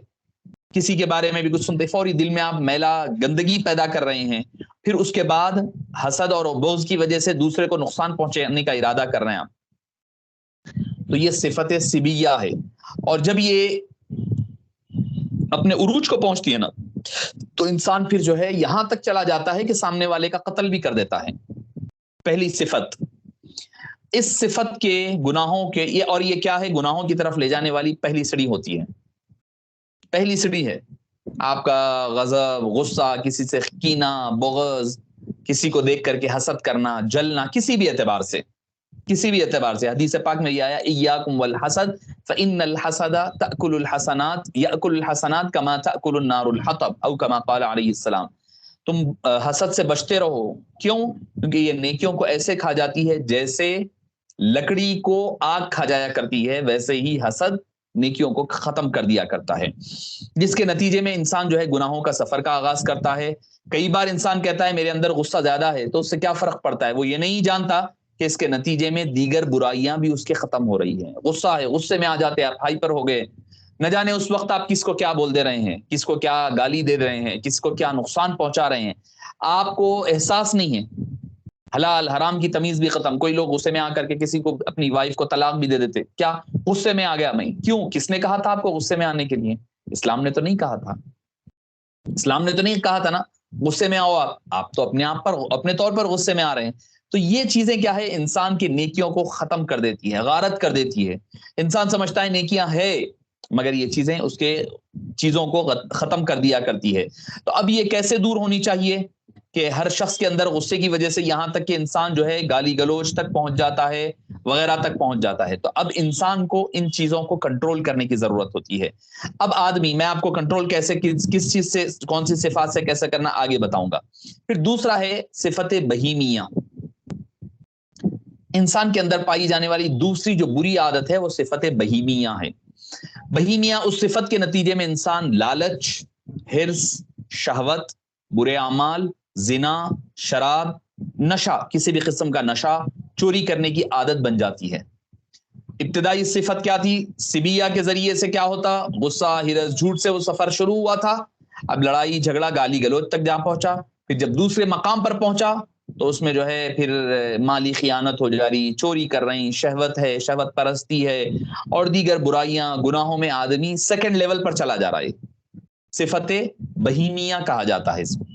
کسی کے بارے میں بھی کچھ سنتے فوری دل میں آپ میلا گندگی پیدا کر رہے ہیں، پھر اس کے بعد حسد اور بغض کی وجہ سے دوسرے کو نقصان پہنچانے کا ارادہ کر رہے ہیں آپ، تو یہ صفت سبیہ ہے۔ اور جب یہ اپنے عروج کو پہنچتی ہے نا، تو انسان پھر جو ہے یہاں تک چلا جاتا ہے کہ سامنے والے کا قتل بھی کر دیتا ہے۔ پہلی صفت، اس صفت کے گناہوں کے اور یہ کیا ہے، گناہوں کی طرف لے جانے والی پہلی سیڑھی ہوتی ہے، پہلی سیڑھی ہے آپ کا غضب، غصہ، کسی سے کینہ، بغض، کسی کو دیکھ کر کے حسد کرنا، جلنا، کسی بھی اعتبار سے، کسی بھی اعتبار سے۔ حدیث پاک میں یہ آیا ایاکم والحسد فإن الحسد تأکل الحسنات یأکل الحسنات کما تأکل النار الحطب او کما قال علیہ السلام، تم حسد سے بچتے رہو۔ کیوں؟ کیونکہ یہ نیکیوں کو ایسے کھا جاتی ہے جیسے لکڑی کو آگ کھا جایا کرتی ہے، ویسے ہی حسد نیکیوں کو ختم کر دیا کرتا ہے، جس کے نتیجے میں انسان جو ہے گناہوں کا سفر کا آغاز کرتا ہے۔ کئی بار انسان کہتا ہے میرے اندر غصہ زیادہ ہے، تو اس سے کیا فرق پڑتا ہے؟ وہ یہ نہیں جانتا کہ اس کے نتیجے میں دیگر برائیاں بھی اس کے ختم ہو رہی ہیں۔ غصہ ہے، غصے میں آ جاتے ہیں آپ، ہائپر ہو گئے، نہ جانے اس وقت آپ کس کو کیا بول دے رہے ہیں، کس کو کیا گالی دے رہے ہیں، کس کو کیا نقصان پہنچا رہے ہیں، آپ کو احساس نہیں ہے۔ حلال حرام کی تمیز بھی ختم۔ کوئی لوگ غصے میں آ کر کے کسی کو، اپنی وائف کو طلاق بھی دے دیتے، کیا؟ غصے میں آ گیا میں۔ کیوں؟ کس نے کہا تھا آپ کو غصے میں آنے کے لیے؟ اسلام نے تو نہیں کہا تھا، اسلام نے تو نہیں کہا تھا نا غصے میں آؤ، آپ تو اپنے طور پر غصے میں آ رہے ہیں۔ تو یہ چیزیں کیا ہے، انسان کی نیکیوں کو ختم کر دیتی ہے، غارت کر دیتی ہے۔ انسان سمجھتا ہے نیکیاں ہے، مگر یہ چیزیں اس کے چیزوں کو ختم کر دیا کرتی ہے۔ تو اب یہ کیسے دور ہونی چاہیے کہ ہر شخص کے اندر غصے کی وجہ سے یہاں تک کہ انسان جو ہے گالی گلوچ تک پہنچ جاتا ہے، وغیرہ تک پہنچ جاتا ہے۔ تو اب انسان کو ان چیزوں کو کنٹرول کرنے کی ضرورت ہوتی ہے۔ اب آدمی، میں آپ کو کنٹرول کیسے، کس چیز سے، کون سی صفات سے کیسے کرنا آگے بتاؤں گا۔ پھر دوسرا ہے صفت بہیمیہ۔ انسان کے اندر پائی جانے والی دوسری جو بری عادت ہے وہ صفت بہیمیہ ہے۔ بہیمیہ اس صفت کے نتیجے میں انسان لالچ، حرص، شہوت، برے اعمال، زنا، شراب، نشہ، کسی بھی قسم کا نشہ، چوری کرنے کی عادت بن جاتی ہے۔ ابتدائی صفت کیا تھی؟ سبیہ کے ذریعے سے کیا ہوتا؟ غصہ، حرص، جھوٹ سے وہ سفر شروع ہوا تھا، اب لڑائی جھگڑا، گالی گلوچ تک جا پہنچا، پھر جب دوسرے مقام پر پہنچا تو اس میں جو ہے پھر مالی خیانت ہو جا رہی، چوری کر رہی، شہوت ہے، شہوت پرستی ہے، اور دیگر برائیاں، گناہوں میں آدمی سیکنڈ لیول پر چلا جا رہا ہے۔ صفت بہیمیہ کہا جاتا ہے اس کو۔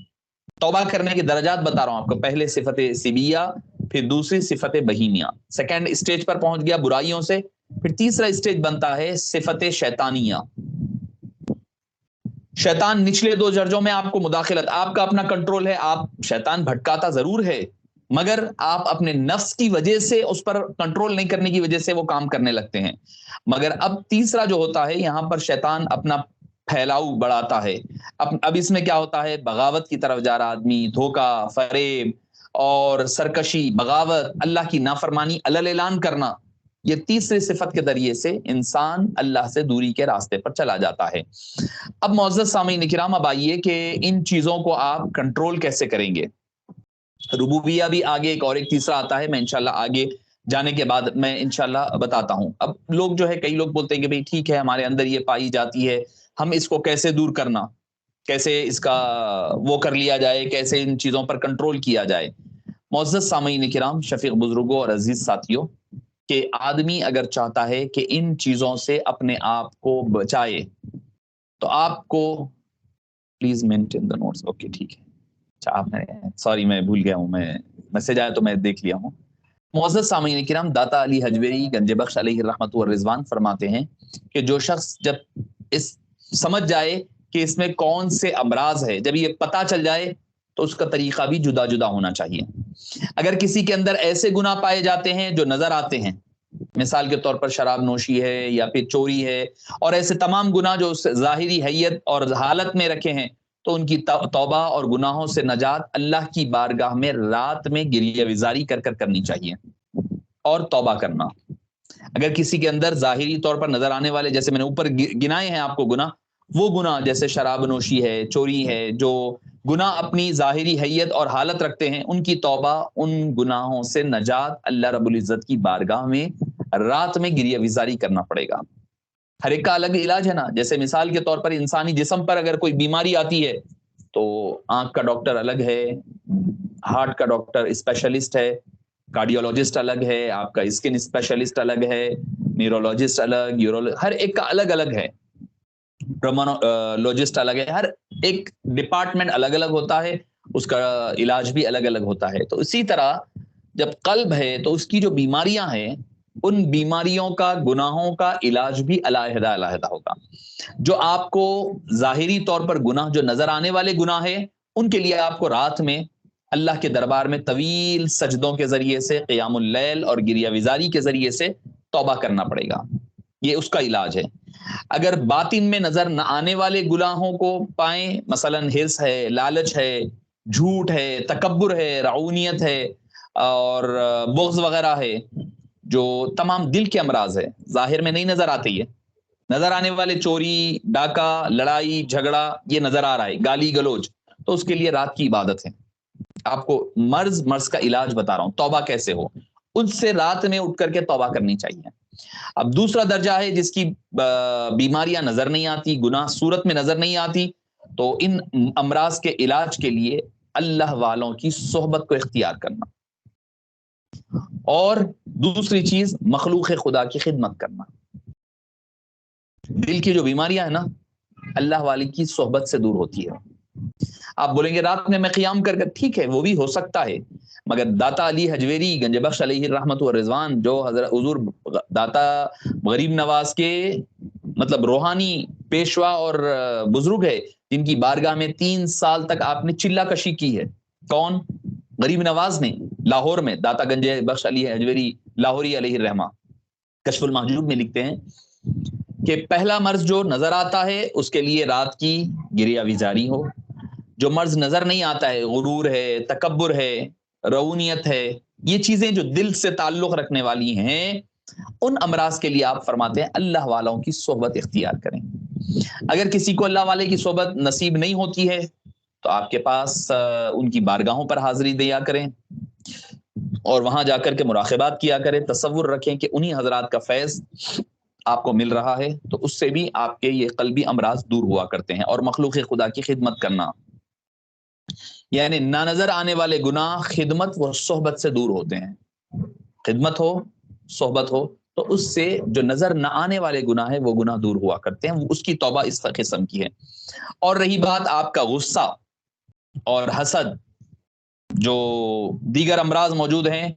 توبہ کرنے کے درجات بتا رہا ہوں آپ کو، پہلے صفت سبیہ، پھر دوسری صفت بہیمیہ، سیکنڈ اسٹیج پر پہنچ گیا برائیوں سے، پھر تیسرا اسٹیج بنتا ہے صفت شیطانیہ۔ شیطان نچلے دو درجوں میں آپ کو مداخلت، آپ کا اپنا کنٹرول ہے، آپ شیطان بھٹکاتا ضرور ہے، مگر آپ اپنے نفس کی وجہ سے، اس پر کنٹرول نہیں کرنے کی وجہ سے وہ کام کرنے لگتے ہیں۔ مگر اب تیسرا جو ہوتا ہے، یہاں پر شیطان اپنا پھیلاؤ بڑھاتا ہے۔ اب اس میں کیا ہوتا ہے، بغاوت کی طرف جا رہا آدمی، دھوکہ، فریب اور سرکشی، بغاوت، اللہ کی نافرمانی علل اعلان کرنا، یہ تیسری صفت کے ذریعے سے انسان اللہ سے دوری کے راستے پر چلا جاتا ہے۔ اب معزز سامعین کرام، اب آئیے کہ ان چیزوں کو آپ کنٹرول کیسے کریں گے۔ ربوبیہ بھی آگے ایک تیسرا آتا ہے، میں انشاءاللہ آگے جانے کے بعد میں انشاءاللہ بتاتا ہوں۔ اب لوگ جو ہے، کئی لوگ بولتے ہیں کہ بھئی ٹھیک ہے، ہمارے اندر یہ پائی جاتی ہے، ہم اس کو کیسے دور کرنا، کیسے اس کا وہ کر لیا جائے، کیسے ان چیزوں پر کنٹرول کیا جائے۔ معزز سامعین کرام، شفیق بزرگوں اور عزیز ساتھیوں، کہ آدمی اگر چاہتا ہے کہ ان چیزوں سے اپنے آپ کو بچائے تو آپ کو please maintain the notes. Okay ٹھیک ہے. اچھا آپ نے سوری میں بھول گیا ہوں, میں میسج آیا تو میں دیکھ لیا ہوں. معزز سامعین کرام, داتا علی حجویری گنج بخش علیہ الرحمت والرضوان فرماتے ہیں کہ جو شخص جب اس سمجھ جائے کہ اس میں کون سے امراض ہے, جب یہ پتہ چل جائے تو اس کا طریقہ بھی جدا جدا ہونا چاہیے. اگر کسی کے اندر ایسے گناہ پائے جاتے ہیں جو نظر آتے ہیں, مثال کے طور پر شراب نوشی ہے یا پھر چوری ہے, اور ایسے تمام گناہ جو ظاہری حیت اور حالت میں رکھے ہیں, تو ان کی توبہ اور گناہوں سے نجات اللہ کی بارگاہ میں رات میں گریہ وزاری کر کر کرنی چاہیے اور توبہ کرنا. اگر کسی کے اندر ظاہری طور پر نظر آنے والے, جیسے میں نے اوپر گنائے ہیں آپ کو گناہ, وہ گناہ جیسے شراب نوشی ہے, چوری ہے, جو گناہ اپنی ظاہری حیت اور حالت رکھتے ہیں, ان کی توبہ, ان گناہوں سے نجات اللہ رب العزت کی بارگاہ میں رات میں گریہ وزاری کرنا پڑے گا. ہر ایک کا الگ علاج ہے نا. جیسے مثال کے طور پر انسانی جسم پر اگر کوئی بیماری آتی ہے تو آنکھ کا ڈاکٹر الگ ہے, ہارٹ کا ڈاکٹر اسپیشلسٹ ہے, کارڈیولوجسٹ الگ ہے, آپ کا اسکن اسپیشلسٹ الگ ہے, نیورولوجسٹ الگ, ہر ایک کا الگ الگ ہے, ٹرومانولوجسٹ الگ ہے. ہر ایک ڈپارٹمنٹ الگ الگ ہوتا ہے, اس کا علاج بھی الگ الگ ہوتا ہے. تو اسی طرح جب قلب ہے تو اس کی جو بیماریاں ہیں, ان بیماریوں کا, گناہوں کا علاج بھی علیحدہ علیحدہ ہوگا. جو آپ کو ظاہری طور پر گناہ جو نظر آنے والے گناہ ہیں, ان کے لیے آپ کو رات میں اللہ کے دربار میں طویل سجدوں کے ذریعے سے, قیام اللیل اور گریہ وزاری کے ذریعے سے توبہ کرنا پڑے گا. یہ اس کا علاج ہے. اگر باطن میں نظر نہ آنے والے گناہوں کو پائیں, مثلا ہرس ہے, لالچ ہے, جھوٹ ہے, تکبر ہے, رعونیت ہے اور بغض وغیرہ ہے, جو تمام دل کے امراض ہے, ظاہر میں نہیں نظر آتی ہے. نظر آنے والے چوری, ڈاکہ, لڑائی جھگڑا, یہ نظر آ رہا ہے, گالی گلوچ, تو اس کے لیے رات کی عبادت ہے. آپ کو مرض کا علاج بتا رہا ہوں, توبہ کیسے ہو, اس سے رات میں اٹھ کر کے توبہ کرنی چاہیے. اب دوسرا درجہ ہے جس کی بیماریاں نظر نہیں آتی, گناہ صورت میں نظر نہیں آتی, تو ان امراض کے علاج کے لیے اللہ والوں کی صحبت کو اختیار کرنا, اور دوسری چیز مخلوق خدا کی خدمت کرنا. دل کی جو بیماریاں ہیں نا, اللہ والے کی صحبت سے دور ہوتی ہے. آپ بولیں گے رات میں قیام کر کر, ٹھیک ہے وہ بھی ہو سکتا ہے, مگر داتا علی حجویری گنج بخش علیہ الرحمت والرضوان, جو حضرت حضور داتا غریب نواز کے مطلب روحانی پیشوا اور بزرگ ہے, جن کی بارگاہ میں 3 سال تک آپ نے چلہ کشی کی ہے. کون؟ غریب نواز نے, لاہور میں. داتا گنج بخش علی حجویری لاہوری علیہ الرحمہ کشف المحجوب میں لکھتے ہیں کہ پہلا مرض جو نظر آتا ہے اس کے لیے رات کی گریہ وزاری ہو. جو مرض نظر نہیں آتا ہے, غرور ہے, تکبر ہے, رعونیت ہے, یہ چیزیں جو دل سے تعلق رکھنے والی ہیں, ان امراض کے لیے آپ فرماتے ہیں اللہ والوں کی صحبت اختیار کریں. اگر کسی کو اللہ والے کی صحبت نصیب نہیں ہوتی ہے تو آپ کے پاس ان کی بارگاہوں پر حاضری دیا کریں اور وہاں جا کر کے مراقبات کیا کریں. تصور رکھیں کہ انہی حضرات کا فیض آپ کو مل رہا ہے, تو اس سے بھی آپ کے یہ قلبی امراض دور ہوا کرتے ہیں. اور مخلوق خدا کی خدمت کرنا, یعنی نہ نظر آنے والے گناہ خدمت و صحبت سے دور ہوتے ہیں. خدمت ہو, صحبت ہو, تو اس سے جو نظر نہ آنے والے گناہ ہیں وہ گناہ دور ہوا کرتے ہیں. اس کی توبہ اس قسم کی ہے. اور رہی بات آپ کا غصہ اور حسد, جو دیگر امراض موجود ہیں,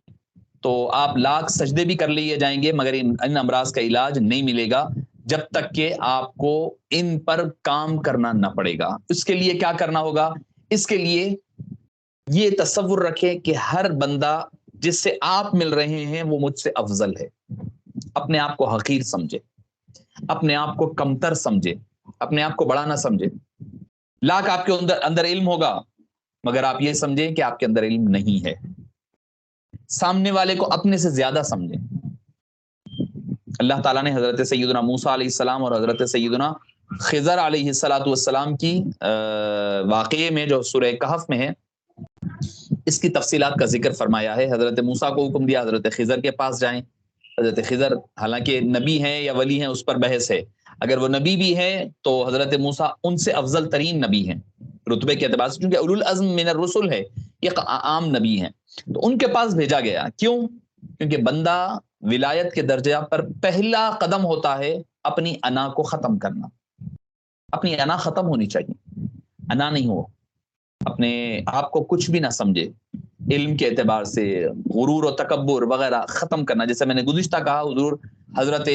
تو آپ لاکھ سجدے بھی کر لیے جائیں گے مگر ان امراض کا علاج نہیں ملے گا جب تک کہ آپ کو ان پر کام کرنا نہ پڑے گا. اس کے لیے کیا کرنا ہوگا؟ اس کے لیے یہ تصور رکھیں کہ ہر بندہ جس سے آپ مل رہے ہیں وہ مجھ سے افضل ہے. اپنے آپ کو حقیر سمجھے, اپنے آپ کو کمتر سمجھے, اپنے آپ کو بڑا نہ سمجھے. لاکھ آپ کے اندر علم ہوگا مگر آپ یہ سمجھیں کہ آپ کے اندر علم نہیں ہے. سامنے والے کو اپنے سے زیادہ سمجھیں. اللہ تعالیٰ نے حضرت سیدنا موسیٰ علیہ السلام اور حضرت سیدنا خضر علیہ السلام کی واقعے میں جو سورہ کہف میں ہے, اس کی تفصیلات کا ذکر فرمایا ہے. حضرت موسیٰ کو حکم دیا حضرت خضر کے پاس جائیں. حضرت خضر حالانکہ نبی ہیں یا ولی ہیں اس پر بحث ہے. اگر وہ نبی بھی ہے تو حضرت موسیٰ ان سے افضل ترین نبی ہیں رتبے کے اعتبار سے, کیونکہ اولو العزم من الرسل ہے, یہ عام نبی ہیں. تو ان کے پاس بھیجا گیا. کیوں؟ کیونکہ بندہ ولایت کے درجہ پر پہلا قدم ہوتا ہے اپنی انا کو ختم کرنا. اپنی انا ختم ہونی چاہیے، انا نہیں ہو، اپنے آپ کو کچھ بھی نہ سمجھے، علم کے اعتبار سے غرور و تکبر وغیرہ ختم کرنا. جیسے میں نے گزشتہ کہا، حضور حضرت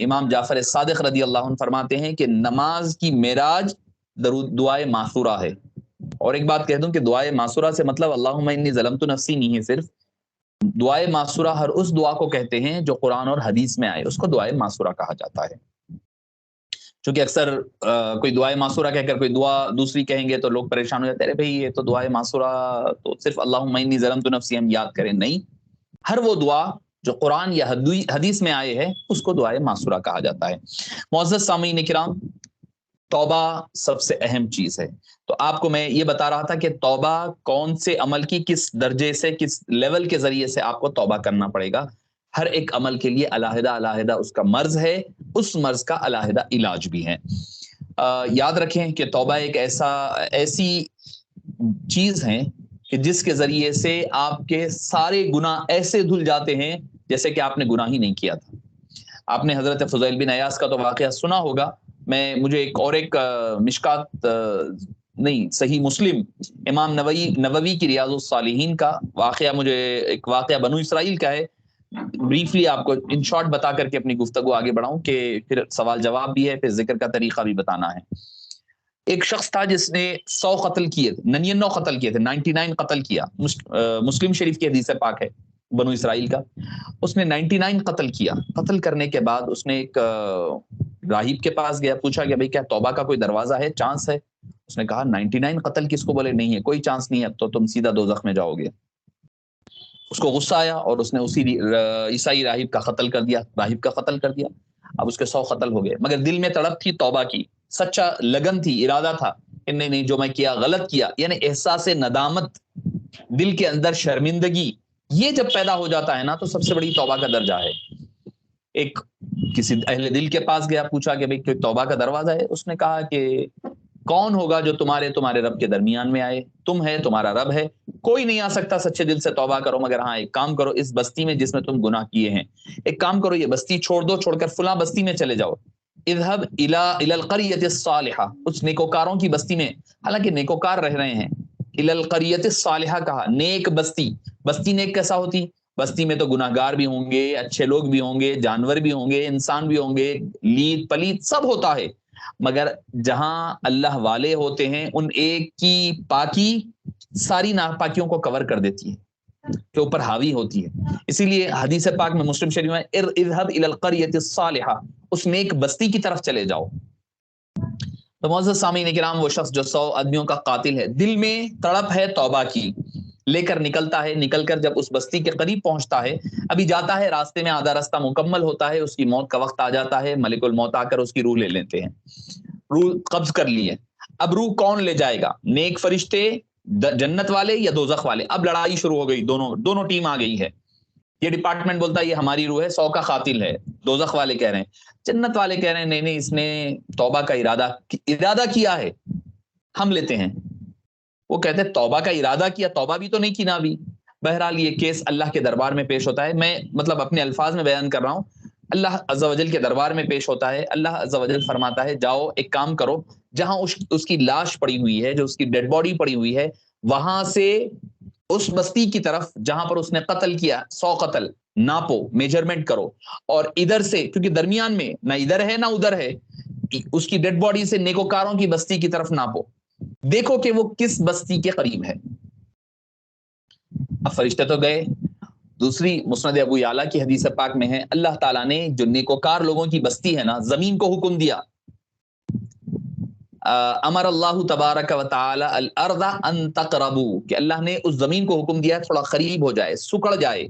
امام جعفر صادق رضی اللہ عنہ فرماتے ہیں کہ نماز کی معراج دعائے معصورہ ہے. اور ایک بات کہہ دوں کہ دعائے معصورہ سے مطلب اللہم انی ظلمت نفسی نہیں ہے. صرف دعائے معصورہ ہر اس دعا کو کہتے ہیں جو قرآن اور حدیث میں آئے، اس کو دعائے معصورہ کہا جاتا ہے. چونکہ اکثر کوئی دعائے معصورہ کہہ کر کوئی دعا دوسری کہیں گے تو لوگ پریشان ہو جاتے ہیں، ارے بھائی یہ تو دعائے معصورہ تو صرف اللہم انی ظلمت نفسی ہم یاد کریں. نہیں، ہر وہ دعا جو قرآن یا حدیث میں آئے ہے اس کو دعائے معصورہ کہا جاتا ہے. معزز سامعین کرام، توبہ سب سے اہم چیز ہے. تو آپ کو میں یہ بتا رہا تھا کہ توبہ کون سے عمل کی کس درجے سے، کس لیول کے ذریعے سے آپ کو توبہ کرنا پڑے گا. ہر ایک عمل کے لیے علیحدہ علیحدہ اس کا مرض ہے، اس مرض کا علیحدہ علاج بھی ہے. یاد رکھیں کہ توبہ ایک ایسی چیز ہے کہ جس کے ذریعے سے آپ کے سارے گناہ ایسے دھل جاتے ہیں جیسے کہ آپ نے گناہ ہی نہیں کیا تھا. آپ نے حضرت فضیل بن عیاض کا تو واقعہ سنا ہوگا. مجھے ایک مشکات نہیں، صحیح مسلم امام نووی کی ریاض الصالحین کا واقعہ، مجھے ایک واقعہ بنو اسرائیل کا ہے. بریفلی آپ کو ان شارٹ بتا کر کے اپنی گفتگو آگے بڑھاؤں کہ پھر سوال جواب بھی ہے، پھر ذکر کا طریقہ بھی بتانا ہے. ایک شخص تھا جس نے 100 قتل کیے تھے، 99 قتل کیے تھے، 99 قتل کیا. مسلم شریف کی حدیث پاک ہے بنو اسرائیل کا. اس نے 99 قتل کیا. قتل کرنے کے بعد اس نے ایک راہب کے پاس گیا، پوچھا کہ بھئی کیا توبہ کا کوئی دروازہ ہے، چانس ہے؟ اس نے کہا 99 قتل کس کو بولے، نہیں ہے، کوئی چانس نہیں ہے، اب تو تم سیدھا دوزخ میں جاؤ گے. اس کو غصہ آیا اور اس نے اسی عیسائی راہب کا قتل کر دیا. اب اس کے 100 قتل ہو گئے، مگر دل میں تڑپ تھی توبہ کی، سچا لگن تھی، ارادہ تھا کہ نہیں جو میں کیا غلط کیا. یعنی احساس ندامت، دل کے اندر شرمندگی، یہ جب پیدا ہو جاتا ہے نا تو سب سے بڑی توبہ کا درجہ ہے. ایک کسی اہل دل کے پاس گیا، پوچھا کہ بھئی کوئی توبہ کا دروازہ ہے؟ اس نے کہا کہ کون ہوگا جو تمہارے رب کے درمیان میں آئے؟ تم ہے، تمہارا رب ہے، کوئی نہیں آ سکتا سچے دل سے توبہ کرو. مگر ہاں ایک کام کرو، اس بستی میں جس میں تم گناہ کیے ہیں، ایک کام کرو، یہ بستی چھوڑ دو، چھوڑ کر فلاں بستی میں چلے جاؤ. اذهب الى القرية الصالحة، اس نیکوکاروں کی بستی میں. حالانکہ نیکوکار رہ رہے ہیں، الى القرية الصالحة کہا، نیک بستی. بستی نیک کیسا ہوتی؟ بستی میں تو گناہگار بھی ہوں گے، اچھے لوگ بھی ہوں گے، جانور بھی ہوں گے، انسان بھی ہوں گے، لیت پلیت سب ہوتا ہے. مگر جہاں اللہ والے ہوتے ہیں، ان ایک کی پاکی ساری ناپاکیوں کو کور کر دیتی ہے، کے اوپر حاوی ہوتی ہے. اسی لیے حدیث پاک میں مسلم شریف میں اذهب الى القرية الصالحة، اس نیک بستی کی طرف چلے جاؤ. تو معزز سامعین کرام، وہ شخص جو 100 آدمیوں کا قاتل ہے، دل میں تڑپ ہے توبہ کی، لے کر نکلتا ہے. نکل کر جب اس بستی کے قریب پہنچتا ہے، ابھی جاتا ہے، راستے میں آدھا راستہ مکمل ہوتا ہے، اس کی موت کا وقت آ جاتا ہے. ملک الموت آ کر اس کی روح لے لیتے ہیں، روح قبض کر لی ہے. اب روح کون لے جائے گا؟ نیک فرشتے، جنت والے یا دوزخ والے؟ اب لڑائی شروع ہو گئی، دونوں ٹیم آ گئی ہے. یہ ڈپارٹمنٹ بولتا ہے یہ ہماری روح ہے، 100 کا قاتل ہے. دوزخ والے کہہ رہے ہیں، جنت والے کہہ رہے ہیں نہیں اس نے توبہ کا ارادہ کیا ہے، ہم لیتے ہیں. وہ کہتے ہیں توبہ کا ارادہ کیا، توبہ بھی تو نہیں کی نا ابھی. بہرحال یہ کیس اللہ کے دربار میں پیش ہوتا ہے. میں مطلب اپنے الفاظ میں بیان کر رہا ہوں، اللہ عز و جل کے دربار میں پیش ہوتا ہے. اللہ عز و جل فرماتا ہے جاؤ ایک کام کرو، جہاں اس کی لاش پڑی ہوئی ہے، جو اس کی ڈیڈ باڈی پڑی ہوئی ہے، وہاں سے اس بستی کی طرف جہاں پر اس نے قتل کیا 100 قتل، ناپو، میجرمنٹ کرو. اور ادھر سے، کیونکہ درمیان میں نہ ادھر ہے نہ ادھر ہے، اس کی ڈیڈ باڈی سے نیکوکاروں کی بستی کی طرف ناپو، دیکھو کہ وہ کس بستی کے قریب ہے. اب فرشتے تو گئے. دوسری مسند ابو یعلا کی حدیث پاک میں ہے، اللہ تعالیٰ نے جو نیکوکار لوگوں کی بستی ہے نا، زمین کو حکم دیا، امر اللہ تبارک و تعالی الارض ان تقربوا، کہ اللہ نے اس زمین کو حکم دیا تھوڑا قریب ہو جائے، سکڑ جائے،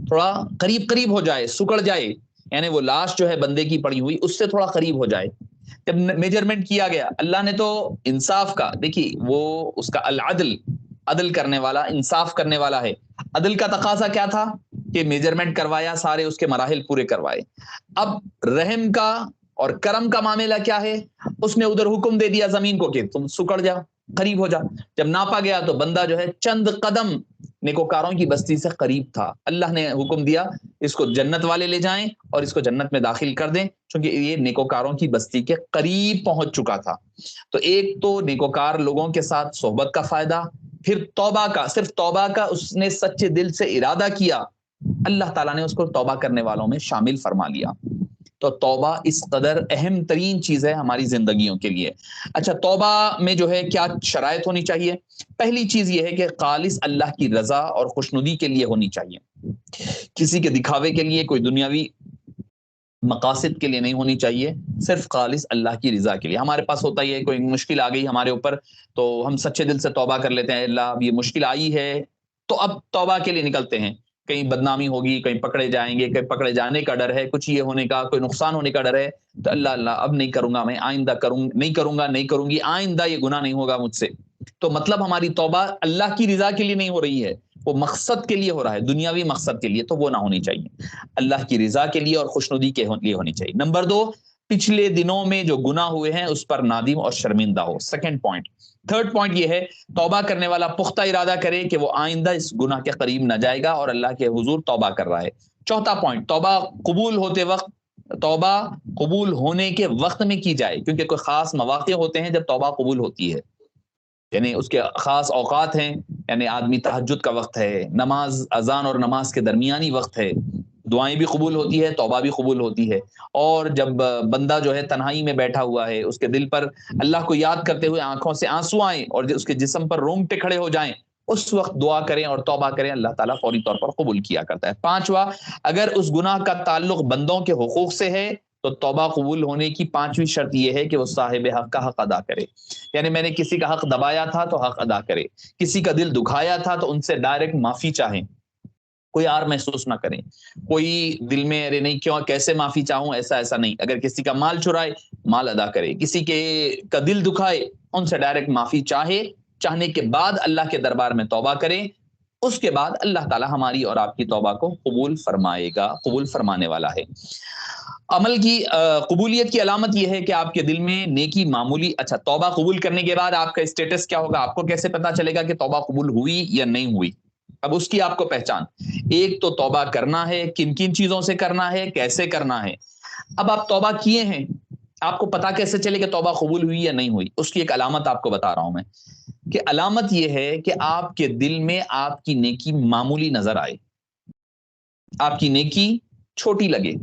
تھوڑا قریب ہو جائے، سکڑ جائے. یعنی وہ لاش جو ہے بندے کی پڑی ہوئی، اس سے تھوڑا قریب ہو جائے. جب میجرمنٹ کیا گیا، اللہ نے تو انصاف کا، دیکھیے وہ اس کا العدل، عدل کرنے والا، انصاف کرنے والا ہے. عدل کا تقاضا کیا تھا کہ میجرمنٹ کروایا، سارے اس کے مراحل پورے کروائے. اب رحم کا اور کرم کا معاملہ کیا ہے؟ اس نے ادھر حکم دے دیا زمین کو کہ تم سکڑ جا، قریب ہو جا. جب ناپا گیا تو بندہ جو ہے چند قدم نیکوکاروں کی بستی سے قریب تھا. اللہ نے حکم دیا اس کو جنت والے لے جائیں اور اس کو جنت میں داخل کر دیں چونکہ یہ نیکوکاروں کی بستی کے قریب پہنچ چکا تھا. تو ایک تو نیکوکار لوگوں کے ساتھ صحبت کا فائدہ، پھر توبہ کا، صرف توبہ کا اس نے سچے دل سے ارادہ کیا، اللہ تعالیٰ نے اس کو توبہ کرنے والوں میں شامل فرما لیا. تو توبہ اس قدر اہم ترین چیز ہے ہماری زندگیوں کے لیے. اچھا، توبہ میں جو ہے کیا شرائط ہونی چاہیے؟ پہلی چیز یہ ہے کہ خالص اللہ کی رضا اور خوشنودی کے لیے ہونی چاہیے، کسی کے دکھاوے کے لیے، کوئی دنیاوی مقاصد کے لیے نہیں ہونی چاہیے، صرف خالص اللہ کی رضا کے لیے. ہمارے پاس ہوتا ہی ہے کوئی مشکل آ گئی ہمارے اوپر تو ہم سچے دل سے توبہ کر لیتے ہیں، اللہ اب یہ مشکل آئی ہے تو اب توبہ کے لیے نکلتے ہیں. کہیں بدنامی ہوگی، کہیں پکڑے جائیں گے، کہیں پکڑے جانے کا ڈر ہے، کچھ یہ ہونے کا، کوئی نقصان ہونے کا ڈر ہے، تو اللہ اب نہیں کروں گا، میں آئندہ نہیں کروں گی، آئندہ یہ گناہ نہیں ہوگا مجھ سے. تو مطلب ہماری توبہ اللہ کی رضا کے لیے نہیں ہو رہی ہے، وہ مقصد کے لیے ہو رہا ہے، دنیاوی مقصد کے لیے، تو وہ نہ ہونی چاہیے. اللہ کی رضا کے لیے اور خوشنودی کے لیے ہونی چاہیے. نمبر 2، پچھلے دنوں میں جو گناہ ہوئے ہیں اس پر نادم اور شرمندہ ہو. Second point. تھرڈ پوائنٹ یہ ہے توبہ کرنے والا پختہ ارادہ کرے کہ وہ آئندہ اس گناہ کے قریب نہ جائے گا اور اللہ کے حضور توبہ کر رہا ہے. چوتھا پوائنٹ، توبہ قبول ہونے کے وقت میں کی جائے، کیونکہ کوئی خاص مواقع ہوتے ہیں جب توبہ قبول ہوتی ہے، یعنی اس کے خاص اوقات ہیں. یعنی آدمی تہجد کا وقت ہے، نماز اذان اور نماز کے درمیانی وقت ہے، دعائیں بھی قبول ہوتی ہے، توبہ بھی قبول ہوتی ہے. اور جب بندہ جو ہے تنہائی میں بیٹھا ہوا ہے، اس کے دل پر اللہ کو یاد کرتے ہوئے آنکھوں سے آنسو آئیں اور اس کے جسم پر رونگٹے کھڑے ہو جائیں، اس وقت دعا کریں اور توبہ کریں، اللہ تعالیٰ فوری طور پر قبول کیا کرتا ہے. پانچواں، اگر اس گناہ کا تعلق بندوں کے حقوق سے ہے تو توبہ قبول ہونے کی پانچویں شرط یہ ہے کہ وہ صاحب حق کا حق ادا کرے. یعنی میں نے کسی کا حق دبایا تھا تو حق ادا کرے، کسی کا دل دکھایا تھا تو ان سے ڈائریکٹ معافی چاہیں، کوئی آر محسوس نہ کریں، کوئی دل میں ارے نہیں کیوں کیسے معافی چاہوں، ایسا نہیں. اگر کسی کا مال چرائے مال ادا کرے، کسی کا دل دکھائے ان سے ڈائریکٹ معافی چاہنے کے بعد اللہ کے دربار میں توبہ کریں. اس کے بعد اللہ تعالی ہماری اور آپ کی توبہ کو قبول فرمائے گا، قبول فرمانے والا ہے. عمل کی قبولیت کی علامت یہ ہے کہ آپ کے دل میں نیکی معمولی. اچھا، توبہ قبول کرنے کے بعد آپ کا اسٹیٹس کیا ہوگا؟ آپ کو کیسے پتا چلے گا کہ توبہ قبول ہوئی یا نہیں ہوئی؟ اب اس کی آپ کو پہچان، ایک تو توبہ کرنا ہے، کن کن چیزوں سے کرنا ہے، کیسے کرنا ہے. اب آپ توبہ کیے ہیں، آپ کو پتا کیسے چلے کہ توبہ قبول ہوئی یا نہیں ہوئی؟ اس کی ایک علامت آپ کو بتا رہا ہوں میں، کہ علامت یہ ہے کہ آپ کے دل میں آپ کی نیکی معمولی نظر آئے، آپ کی نیکی چھوٹی لگے،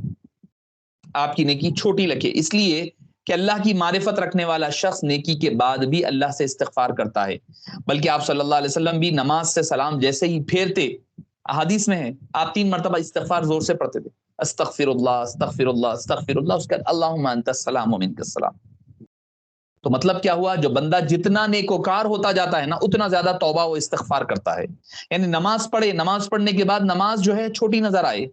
آپ کی نیکی چھوٹی لگے. اس لیے کہ اللہ کی معرفت رکھنے والا شخص نیکی کے بعد بھی اللہ سے استغفار کرتا ہے. بلکہ آپ صلی اللہ علیہ وسلم بھی نماز سے سلام جیسے ہی پھیرتے، احادیث میں ہے، آپ 3 مرتبہ استغفار زور سے پڑھتے تھے، استغفر اللہ استغفر اللہ استغفر اللہ، اس کے بعد اللہم انت السلام و منک السلام. تو مطلب کیا ہوا؟ جو بندہ جتنا نیکوکار ہوتا جاتا ہے نا، اتنا زیادہ توبہ و استغفار کرتا ہے. یعنی نماز پڑھنے کے بعد نماز جو ہے چھوٹی نظر آئے.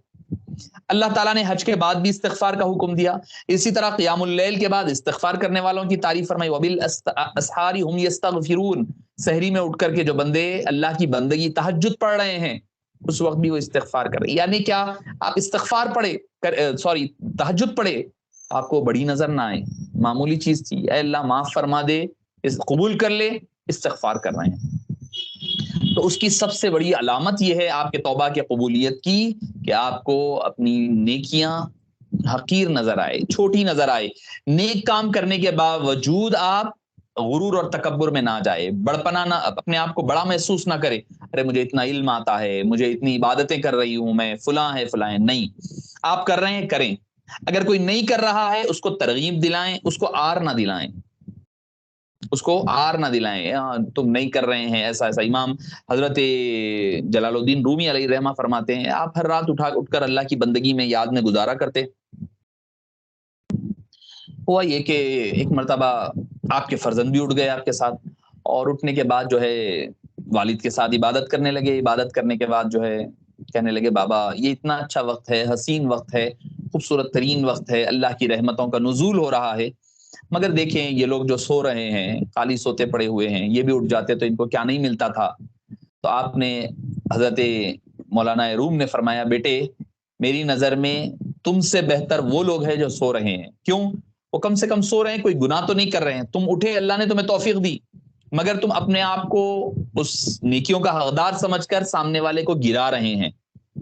اللہ تعالیٰ نے حج کے بعد بھی استغفار کا حکم دیا. اسی طرح قیام اللیل کے بعد استغفار کرنے والوں کی تعریف فرمائی، وبالاسحار هم یستغفرون، سحری میں اٹھ کر کے جو بندے اللہ کی بندگی تہجد پڑھ رہے ہیں اس وقت بھی وہ استغفار کر رہے. یعنی کیا؟ آپ استغفار تہجد پڑھے، آپ کو بڑی نظر نہ آئے، معمولی چیز تھی، اے اللہ معاف فرما دے، قبول کر لے، استغفار کر رہے ہیں. تو اس کی سب سے بڑی علامت یہ ہے آپ کے توبہ کے قبولیت کی کہ آپ کو اپنی نیکیاں حقیر نظر آئے، چھوٹی نظر آئے. نیک کام کرنے کے باوجود آپ غرور اور تکبر میں نہ جائے، بڑپنا نہ، اپنے آپ کو بڑا محسوس نہ کرے، ارے مجھے اتنا علم آتا ہے، مجھے اتنی عبادتیں کر رہی ہوں میں، فلاں ہے فلاں ہے. نہیں، آپ کر رہے ہیں کریں. اگر کوئی نہیں کر رہا ہے اس کو ترغیب دلائیں، اس کو آر نہ دلائیں، تم نہیں کر رہے ہیں ایسا. امام حضرت جلال الدین رومی علیہ رحمہ فرماتے ہیں آپ ہر رات اٹھ کر اللہ کی بندگی میں یاد میں گزارا کرتے. ہوا یہ کہ ایک مرتبہ آپ کے فرزند بھی اٹھ گئے آپ کے ساتھ، اور اٹھنے کے بعد جو ہے والد کے ساتھ عبادت کرنے لگے. عبادت کرنے کے بعد جو ہے کہنے لگے بابا یہ اتنا اچھا وقت ہے، حسین وقت ہے، خوبصورت ترین وقت ہے، اللہ کی رحمتوں کا نزول ہو رہا ہے، مگر دیکھیں یہ لوگ جو سو رہے ہیں خالی سوتے پڑے ہوئے ہیں، یہ بھی اٹھ جاتے تو ان کو کیا نہیں ملتا تھا. تو آپ نے حضرت مولانا روم نے فرمایا بیٹے میری نظر میں تم سے بہتر وہ لوگ ہیں جو سو رہے ہیں. کیوں؟ وہ کم سے کم سو رہے ہیں، کوئی گناہ تو نہیں کر رہے ہیں. تم اٹھے، اللہ نے تمہیں توفیق دی، مگر تم اپنے آپ کو اس نیکیوں کا حقدار سمجھ کر سامنے والے کو گرا رہے ہیں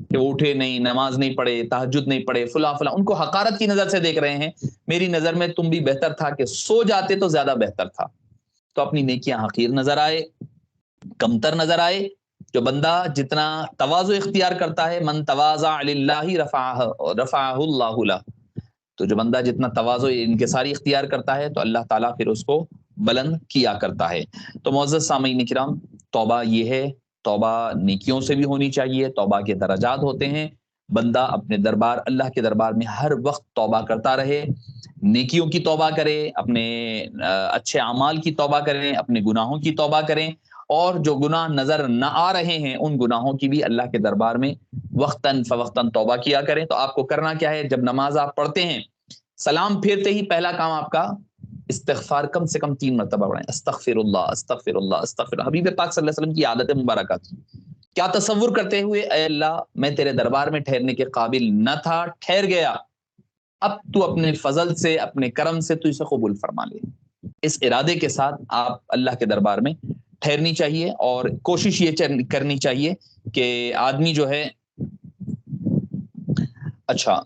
کہ وہ اٹھے نہیں، نماز نہیں پڑھے، تہجد نہیں پڑھے، فلاں فلاں، ان کو حقارت کی نظر سے دیکھ رہے ہیں۔ میری نظر میں تم بھی بہتر تھا کہ سو جاتے تو زیادہ بہتر تھا۔ تو اپنی نیکیاں حقیر نظر آئے، کمتر نظر آئے۔ جو بندہ جتنا تواضع اختیار کرتا ہے، من تواضع للہ رفعہ اللہ لہ، تو جو بندہ جتنا تواضع انکساری اختیار کرتا ہے تو اللہ تعالیٰ پھر اس کو بلند کیا کرتا ہے۔ تو معزز سامعین کرام، توبہ یہ ہے، توبہ نیکیوں سے بھی ہونی چاہیے، توبہ کے درجات ہوتے ہیں۔ بندہ اپنے دربار، اللہ کے دربار میں ہر وقت توبہ کرتا رہے، نیکیوں کی توبہ کرے، اپنے اچھے اعمال کی توبہ کریں، اپنے گناہوں کی توبہ کریں، اور جو گناہ نظر نہ آ رہے ہیں ان گناہوں کی بھی اللہ کے دربار میں وقتاً فوقتاً توبہ کیا کریں۔ تو آپ کو کرنا کیا ہے؟ جب نماز آپ پڑھتے ہیں، سلام پھیرتے ہی پہلا کام آپ کا استغفار کم سے کم 3 مرتبہ پڑھیں، استغفر اللہ استغفر اللہ استغفر اللہ۔ حبیب پاک صلی اللہ علیہ وسلم کی عادت مبارکہ تھی۔ کیا تصور کرتے ہوئے، اے اللہ میں تیرے دربار میں ٹھہرنے کے قابل نہ تھا، ٹھہر گیا، اب تو اپنے فضل سے، اپنے کرم سے تو اسے قبول فرما لے۔ اس ارادے کے ساتھ آپ اللہ کے دربار میں ٹھہرنی چاہیے، اور کوشش یہ کرنی چاہیے کہ آدمی جو ہے، اچھا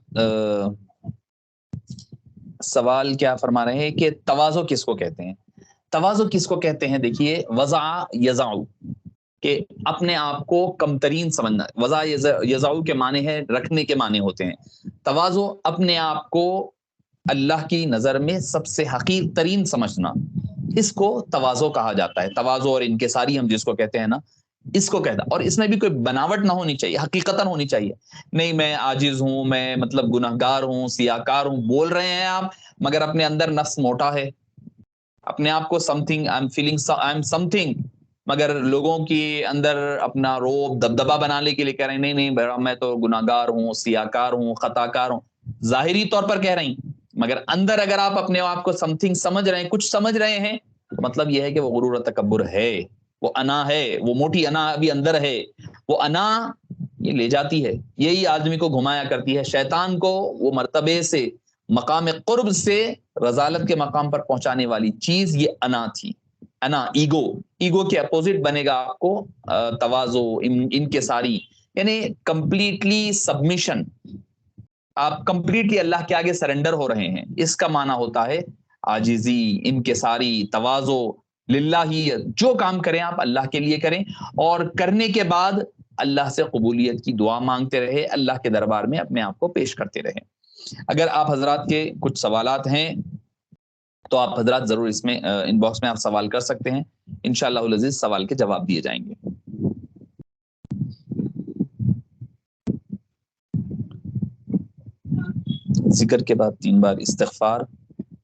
سوال کیا فرما رہے ہیں کہ تواضع کس کو کہتے ہیں؟ تواضع کس کو کہتے ہیں؟ دیکھیے، وضع یضع، کہ اپنے آپ کو کمترین سمجھنا۔ وضع یضع کے معنی ہے رکھنے کے معنی ہوتے ہیں۔ تواضع اپنے آپ کو اللہ کی نظر میں سب سے حقیر ترین سمجھنا، اس کو تواضع کہا جاتا ہے۔ تواضع اور انکساری ہم جس کو کہتے ہیں نا، اس کو کہتا، اور اس میں بھی کوئی بناوٹ نہ ہونی چاہیے، حقیقتاً ہونی چاہیے۔ نہیں میں عاجز ہوں، میں مطلب گناہگار ہوں، سیاکار ہوں، بول رہے ہیں آپ، مگر اپنے اندر نفس موٹا ہے، اپنے آپ کو some thing I am feeling I am some thing, مگر لوگوں کی اندر اپنا روب دبدبا بنانے کے لیے کہہ رہے ہیں نہیں نہیں میں تو گناہگار ہوں، سیاکار ہوں، خطا کار ہوں۔ ظاہری طور پر کہہ رہی ہیں، مگر اندر اگر آپ اپنے آپ کو سم تھنگ سمجھ رہے ہیں، کچھ سمجھ رہے ہیں، تو مطلب یہ ہے کہ وہ غرور و تکبر ہے، وہ انا ہے، وہ موٹی انا ابھی اندر ہے۔ وہ انا یہ لے جاتی ہے، یہی آدمی کو گھمایا کرتی ہے، شیطان کو وہ مرتبے سے، مقام قرب سے رضالت کے مقام پر پہنچانے والی چیز یہ انا تھی۔ انا ایگو، ایگو کے اپوزٹ بنے گا آپ کو تواضع، انکساری، یعنی کمپلیٹلی سبمیشن، آپ کمپلیٹلی اللہ کے آگے سرنڈر ہو رہے ہیں۔ اس کا معنی ہوتا ہے عاجزی، انکساری، تواضع للہ ہی۔ جو کام کریں آپ اللہ کے لیے کریں، اور کرنے کے بعد اللہ سے قبولیت کی دعا مانگتے رہے، اللہ کے دربار میں اپنے آپ کو پیش کرتے رہے۔ اگر آپ حضرات کے کچھ سوالات ہیں تو آپ حضرات ضرور اس میں ان باکس میں آپ سوال کر سکتے ہیں، انشاءاللہ العزیز سوال کے جواب دیے جائیں گے۔ ذکر کے بعد 3 بار استغفار،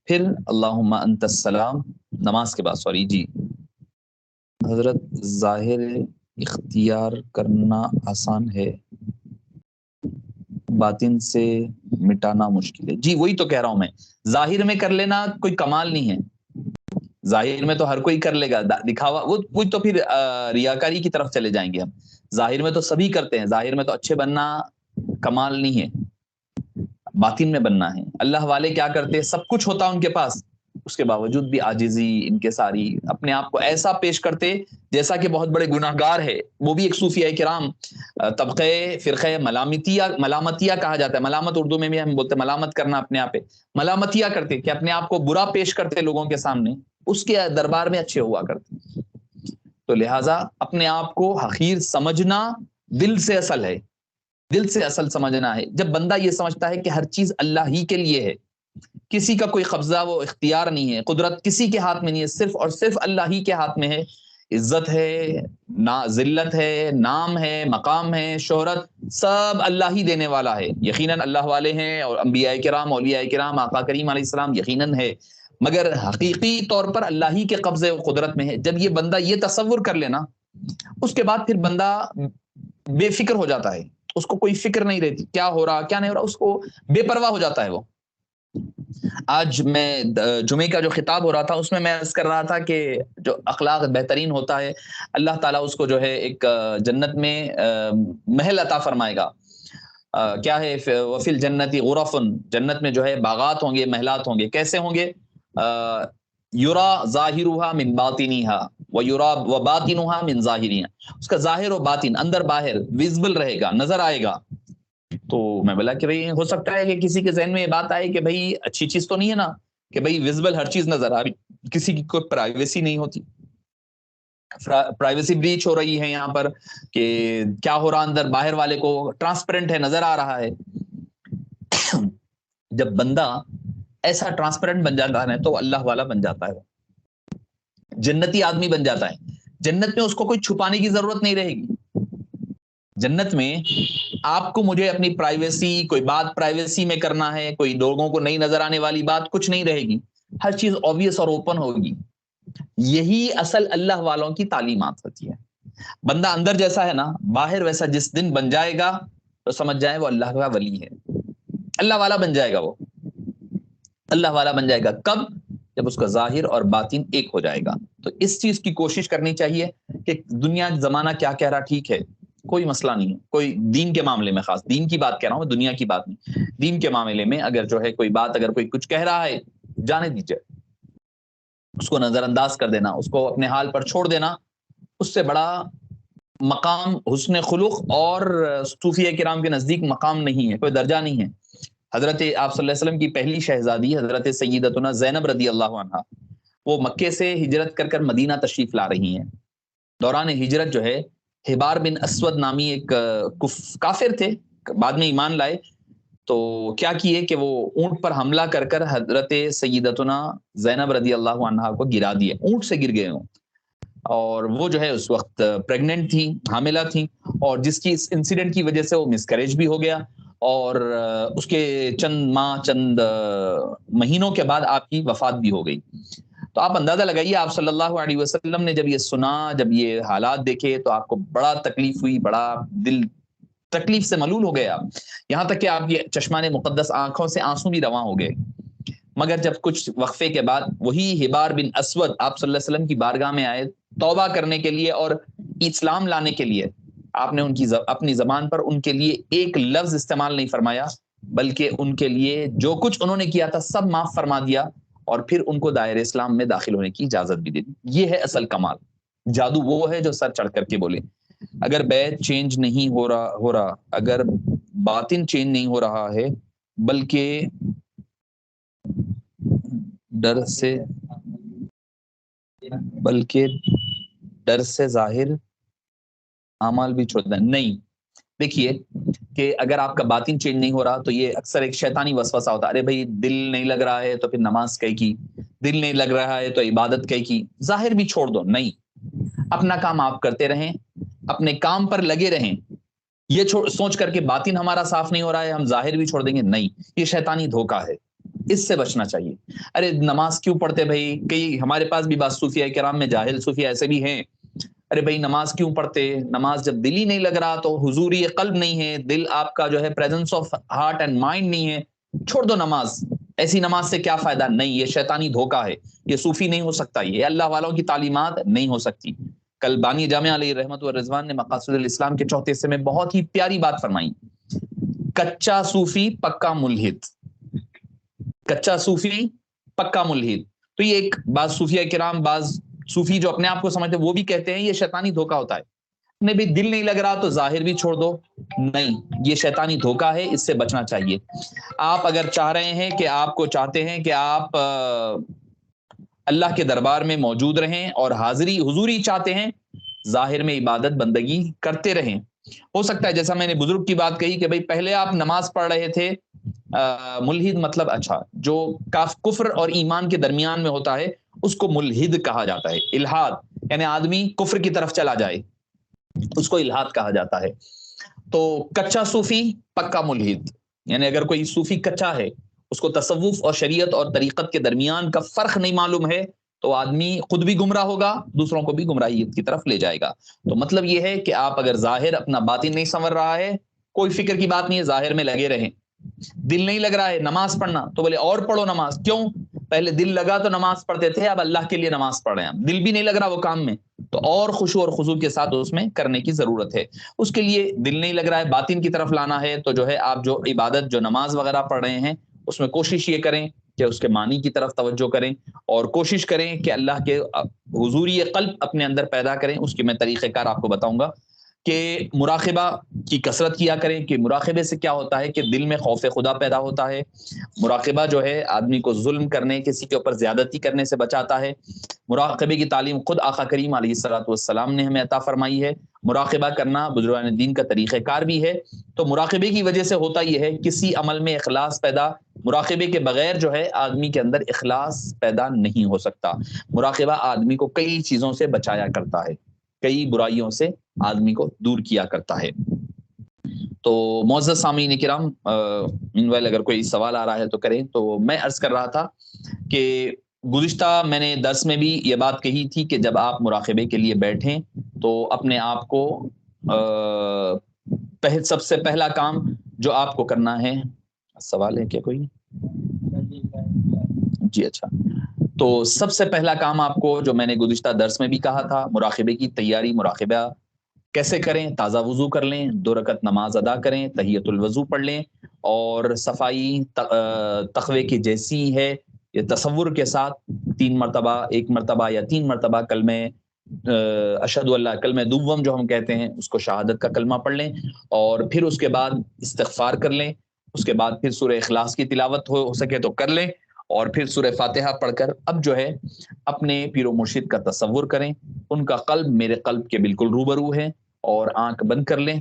پھر اللہم انت السلام، نماز کے بعد سوری جی حضرت، ظاہر اختیار کرنا آسان ہے، باطن سے مٹانا مشکل ہے۔ جی وہی تو کہہ رہا ہوں میں، ظاہر میں کر لینا کوئی کمال نہیں ہے، ظاہر میں تو ہر کوئی کر لے گا، دکھاوا وہ تو پھر ریاکاری کی طرف چلے جائیں گے ہم۔ ظاہر میں تو سبھی کرتے ہیں، ظاہر میں تو اچھے بننا کمال نہیں ہے، باطن میں بننا ہے۔ اللہ والے کیا کرتے، سب کچھ ہوتا ان کے پاس، اس کے باوجود بھی عاجزی، انکساری، اپنے آپ کو ایسا پیش کرتے جیسا کہ بہت بڑے گناہگار ہے۔ وہ بھی ایک صوفیہ کرام طبقے فرقہ ملامتیہ کہا جاتا ہے۔ ملامت اردو میں بھی ہم بولتے ہیں ملامت کرنا، اپنے آپ پہ ملامتیہ کرتے کہ اپنے آپ کو برا پیش کرتے لوگوں کے سامنے، اس کے دربار میں اچھے ہوا کرتے۔ تو لہٰذا اپنے آپ کو حقیر سمجھنا دل سے اصل ہے، دل سے اصل سمجھنا ہے۔ جب بندہ یہ سمجھتا ہے کہ ہر چیز اللہ ہی کے لیے ہے، کسی کا کوئی قبضہ و اختیار نہیں ہے، قدرت کسی کے ہاتھ میں نہیں ہے، صرف اور صرف اللہ ہی کے ہاتھ میں ہے، عزت ہے، ذلت ہے، نام ہے، مقام ہے، شہرت، سب اللہ ہی دینے والا ہے۔ یقیناً اللہ والے ہیں، اور انبیاء کرام، اولیاء کرام، آقا کریم علیہ السلام یقیناً ہے، مگر حقیقی طور پر اللہ ہی کے قبضے و قدرت میں ہے۔ جب یہ بندہ یہ تصور کر لینا، اس کے بعد پھر بندہ بے فکر ہو جاتا ہے، اس کو کوئی فکر نہیں رہتی کیا ہو رہا کیا نہیں ہو رہا، اس کو بے پرواہ ہو جاتا ہے۔ وہ آج میں جمعے کا جو خطاب ہو رہا تھا اس میں عرض کر رہا تھا کہ جو اخلاق بہترین ہوتا ہے، اللہ تعالیٰ اس کو جو ہے ایک جنت میں محل عطا فرمائے گا۔ کیا ہے، وفی الجنت غرف، جنت میں جو ہے باغات ہوں گے، محلات ہوں گے۔ کیسے ہوں گے؟ یرا ظاہرھا من باطنھا ویرا وباطنھا من ظاہرھا، اس کا ظاہر و باطن اندر باہر ویزبل رہے گا، نظر آئے گا. تو میں بولا کہ بھئی ہو سکتا ہے کہ کسی کے ذہن میں یہ بات آئے کہ بھئی اچھی چیز تو نہیں ہے نا کہ بھئی ویزبل ہر چیز نظر آ رہی، کسی کی کوئی پرائیویسی نہیں ہوتی، پرائیویسی بریچ ہو رہی ہے یہاں پر کہ کیا ہو رہا اندر باہر والے کو ٹرانسپیرنٹ ہے، نظر آ رہا ہے. جب بندہ ایسا ٹرانسپیرنٹ بن جاتا ہے تو اللہ والا بن جاتا ہے، جنتی آدمی بن جاتا ہے. جنت میں اس کو کوئی چھپانے کی ضرورت نہیں رہے گی. جنت میں آپ کو مجھے اپنی پرائیویسی، کوئی بات پرائیویسی میں کرنا ہے، کوئی لوگوں کو نہیں نظر آنے والی بات کچھ نہیں رہے گی، ہر چیز obvious اور اوپن ہوگی. یہی اصل اللہ والوں کی تعلیمات ہوتی ہے. بندہ اندر جیسا ہے نا باہر ویسا جس دن بن جائے گا تو سمجھ جائے وہ اللہ کا ولی ہے، اللہ والا بن جائے گا. وہ اللہ والا بن جائے گا کب؟ جب اس کا ظاہر اور باطن ایک ہو جائے گا. تو اس چیز کی کوشش کرنی چاہیے کہ دنیا زمانہ کیا کہہ رہا ٹھیک ہے، کوئی مسئلہ نہیں ہے. کوئی دین کے معاملے میں، خاص دین کی بات کہہ رہا ہوں، دنیا کی بات نہیں، دین کے معاملے میں اگر جو ہے کوئی بات، اگر کوئی کچھ کہہ رہا ہے جانے دیجئے، اس کو نظر انداز کر دینا، اس کو اپنے حال پر چھوڑ دینا. اس سے بڑا مقام حسن خلق اور صوفیہ کرام کے نزدیک مقام نہیں ہے، کوئی درجہ نہیں ہے. حضرت آپ صلی اللہ علیہ وسلم کی پہلی شہزادی حضرت سیدتنا زینب رضی اللہ عنہا، وہ مکے سے ہجرت کر مدینہ تشریف لا رہی ہیں. دوران ہجرت جو ہے حبار بن اسود نامی ایک کافر تھے، بعد میں ایمان لائے. تو کیا کیے کہ وہ اونٹ پر حملہ کر حضرت سیدتنا زینب رضی اللہ عنہا کو گرا دیے، اونٹ سے گر گئے ہوں. اور وہ جو ہے اس وقت پریگننٹ تھی، حاملہ تھی، اور جس کی اس انسیڈنٹ کی وجہ سے وہ مسکریج بھی ہو گیا، اور اس کے چند مہینوں کے بعد آپ کی وفات بھی ہو گئی. تو آپ اندازہ لگائیے، آپ صلی اللہ علیہ وسلم نے جب یہ سنا، جب یہ حالات دیکھے تو آپ کو بڑا تکلیف ہوئی، بڑا دل تکلیف سے ملول ہو گیا، یہاں تک کہ آپ کی چشمان مقدس آنکھوں سے آنسو بھی رواں ہو گئے. مگر جب کچھ وقفے کے بعد وہی حبار بن اسود آپ صلی اللہ علیہ وسلم کی بارگاہ میں آئے توبہ کرنے کے لیے اور اسلام لانے کے لیے، آپ نے ان کی اپنی زبان پر ان کے لیے ایک لفظ استعمال نہیں فرمایا، بلکہ ان کے لیے جو کچھ انہوں نے کیا تھا سب معاف فرما دیا، اور پھر ان کو دائرہ اسلام میں داخل ہونے کی اجازت بھی دے دی. یہ ہے اصل کمال. جادو وہ ہے جو سر چڑھ کر کے بولے. اگر بیت چینج نہیں ہو رہا، اگر باطن چینج نہیں ہو رہا ہے، بلکہ ڈر سے ظاہر اعمال بھی چھوڑ دیں. نہیں، دیکھیے کہ اگر آپ کا باطن چینج نہیں ہو رہا تو یہ اکثر ایک شیطانی وسوسہ ہوتا ہے، ارے بھائی دل نہیں لگ رہا ہے تو پھر نماز کئی کی، دل نہیں لگ رہا ہے تو عبادت کئی کی، ظاہر بھی چھوڑ دو. نہیں، اپنا کام آپ کرتے رہیں، اپنے کام پر لگے رہیں. یہ سوچ کر کے باطن ہمارا صاف نہیں ہو رہا ہے ہم ظاہر بھی چھوڑ دیں گے، نہیں، یہ شیطانی دھوکہ ہے، اس سے بچنا چاہیے. ارے نماز کیوں پڑھتے بھائی؟ کئی ہمارے پاس بھی بعض صوفیہ کرام میں جاہل صوفیہ ایسے بھی ہیں، ارے بھائی نماز کیوں پڑھتے؟ نماز جب دل ہی نہیں لگ رہا تو حضوری قلب نہیں ہے، دل آپ کا جو ہے presence of heart and mind نہیں ہے، چھوڑ دو نماز. ایسی نماز سے کیا فائدہ؟ نہیں، یہ شیطانی دھوکہ ہے، یہ صوفی نہیں ہو سکتا، یہ اللہ والوں کی تعلیمات نہیں ہو سکتی. کل بانی جامعہ علیہ رحمت و رضوان نے مقاصد الاسلام کے چوتھے حصے میں بہت ہی پیاری بات فرمائی، کچا صوفی پکا ملحد، کچا صوفی پکا ملحد. تو یہ ایک بعض صوفیہ کرام، بعض صوفی جو اپنے آپ کو سمجھتے وہ بھی کہتے ہیں یہ شیطانی دھوکہ ہوتا ہے. نہیں بھی دل نہیں لگ رہا تو ظاہر بھی چھوڑ دو، نہیں، یہ شیطانی دھوکہ ہے، اس سے بچنا چاہیے. آپ اگر چاہ رہے ہیں کہ آپ کو چاہتے ہیں کہ آپ اللہ کے دربار میں موجود رہیں اور حضوری چاہتے ہیں، ظاہر میں عبادت بندگی کرتے رہیں. ہو سکتا ہے جیسا میں نے بزرگ کی بات کہی کہ بھئی پہلے آپ نماز پڑھ رہے تھے، ملحد مطلب اچھا جو کفر اور ایمان کے درمیان میں ہوتا ہے اس کو ملحد کہا جاتا ہے. الحاد یعنی آدمی کفر کی طرف چلا جائے، اس کو الحاد کہا جاتا ہے. تو کچا صوفی پکا ملحد، یعنی اگر کوئی صوفی کچا ہے، اس کو تصوف اور شریعت اور طریقت کے درمیان کا فرق نہیں معلوم ہے، تو آدمی خود بھی گمراہ ہوگا، دوسروں کو بھی گمراہیت کی طرف لے جائے گا. تو مطلب یہ ہے کہ آپ اگر ظاہر اپنا باطن نہیں سنور رہا ہے، کوئی فکر کی بات نہیں ہے، ظاہر میں لگے رہیں. دل نہیں لگ رہا ہے نماز پڑھنا، تو بولے اور پڑھو نماز. کیوں؟ پہلے دل لگا تو نماز پڑھتے تھے، اب اللہ کے لیے نماز پڑھ رہے ہیں. دل بھی نہیں لگ رہا وہ کام میں، تو اور خشوع اور خضوع کے ساتھ اس میں کرنے کی ضرورت ہے. اس کے لیے دل نہیں لگ رہا ہے، باطن کی طرف لانا ہے، تو جو ہے آپ جو عبادت، جو نماز وغیرہ پڑھ رہے ہیں، اس میں کوشش یہ کریں کہ اس کے معنی کی طرف توجہ کریں اور کوشش کریں کہ اللہ کے حضوری قلب اپنے اندر پیدا کریں. اس کی میں طریقہ کار آپ کو بتاؤں گا کہ مراقبہ کی کثرت کیا کریں. کہ مراقبے سے کیا ہوتا ہے کہ دل میں خوف خدا پیدا ہوتا ہے. مراقبہ جو ہے آدمی کو ظلم کرنے، کسی کے اوپر زیادتی کرنے سے بچاتا ہے. مراقبے کی تعلیم خود آقا کریم علیہ الصلوۃ والسلام نے ہمیں عطا فرمائی ہے. مراقبہ کرنا بزرگان دین کا طریقہ کار بھی ہے. تو مراقبے کی وجہ سے ہوتا یہ ہے کسی عمل میں اخلاص پیدا، مراقبے کے بغیر جو ہے آدمی کے اندر اخلاص پیدا نہیں ہو سکتا. مراقبہ آدمی کو کئی چیزوں سے بچایا کرتا ہے، کئی برائیوں سے آدمی کو دور کیا کرتا ہے. تو معزز سامعین کرام، اگر کوئی سوال آ رہا ہے تو کریں. تو میں عرض کر رہا تھا کہ گزشتہ میں نے درس میں بھی یہ بات کہی تھی کہ جب آپ مراقبے کے لیے بیٹھیں تو اپنے آپ کو سب سے پہلا کام جو آپ کو کرنا ہے، سوال ہے کیا کوئی؟ جی اچھا. تو سب سے پہلا کام آپ کو جو میں نے گزشتہ درس میں بھی کہا تھا، مراقبے کی تیاری. مراقبہ کیسے کریں؟ تازہ وضو کر لیں، 2 رکعت نماز ادا کریں، تحیۃ الوضو پڑھ لیں اور صفائی تقوی کی جیسی ہے یہ تصور کے ساتھ 3 مرتبہ، 1 مرتبہ یا 3 مرتبہ کلمہ اشہد اللہ، کلمہ دوم جو ہم کہتے ہیں اس کو، شہادت کا کلمہ پڑھ لیں اور پھر اس کے بعد استغفار کر لیں. اس کے بعد پھر سورہ اخلاص کی تلاوت ہو سکے تو کر لیں اور پھر سورہ فاتحہ پڑھ کر اب جو ہے اپنے پیر و مرشد کا تصور کریں. ان کا قلب میرے قلب کے بالکل روبرو ہے اور آنکھ بند کر لیں.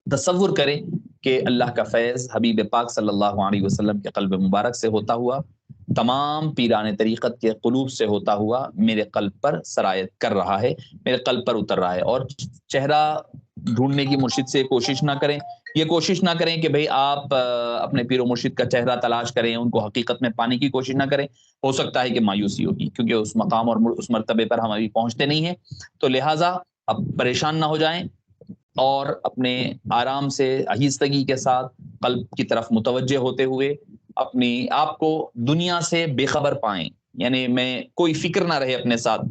تصور کریں کہ اللہ کا فیض حبیب پاک صلی اللہ علیہ وسلم کے قلب مبارک سے ہوتا ہوا، تمام پیران طریقت کے قلوب سے ہوتا ہوا میرے قلب پر سرایت کر رہا ہے، میرے قلب پر اتر رہا ہے. اور چہرہ ڈھونڈنے کی مرشد سے کوشش نہ کریں. یہ کوشش نہ کریں کہ بھئی آپ اپنے پیر و مرشد کا چہرہ تلاش کریں، ان کو حقیقت میں پانے کی کوشش نہ کریں. ہو سکتا ہے کہ مایوسی ہوگی کیونکہ اس مقام اور اس مرتبے پر ہم ابھی پہنچتے نہیں ہیں. تو لہٰذا اب پریشان نہ ہو جائیں اور اپنے آرام سے آہستگی کے ساتھ قلب کی طرف متوجہ ہوتے ہوئے اپنی آپ کو دنیا سے بے خبر پائیں. یعنی میں کوئی فکر نہ رہے اپنے ساتھ،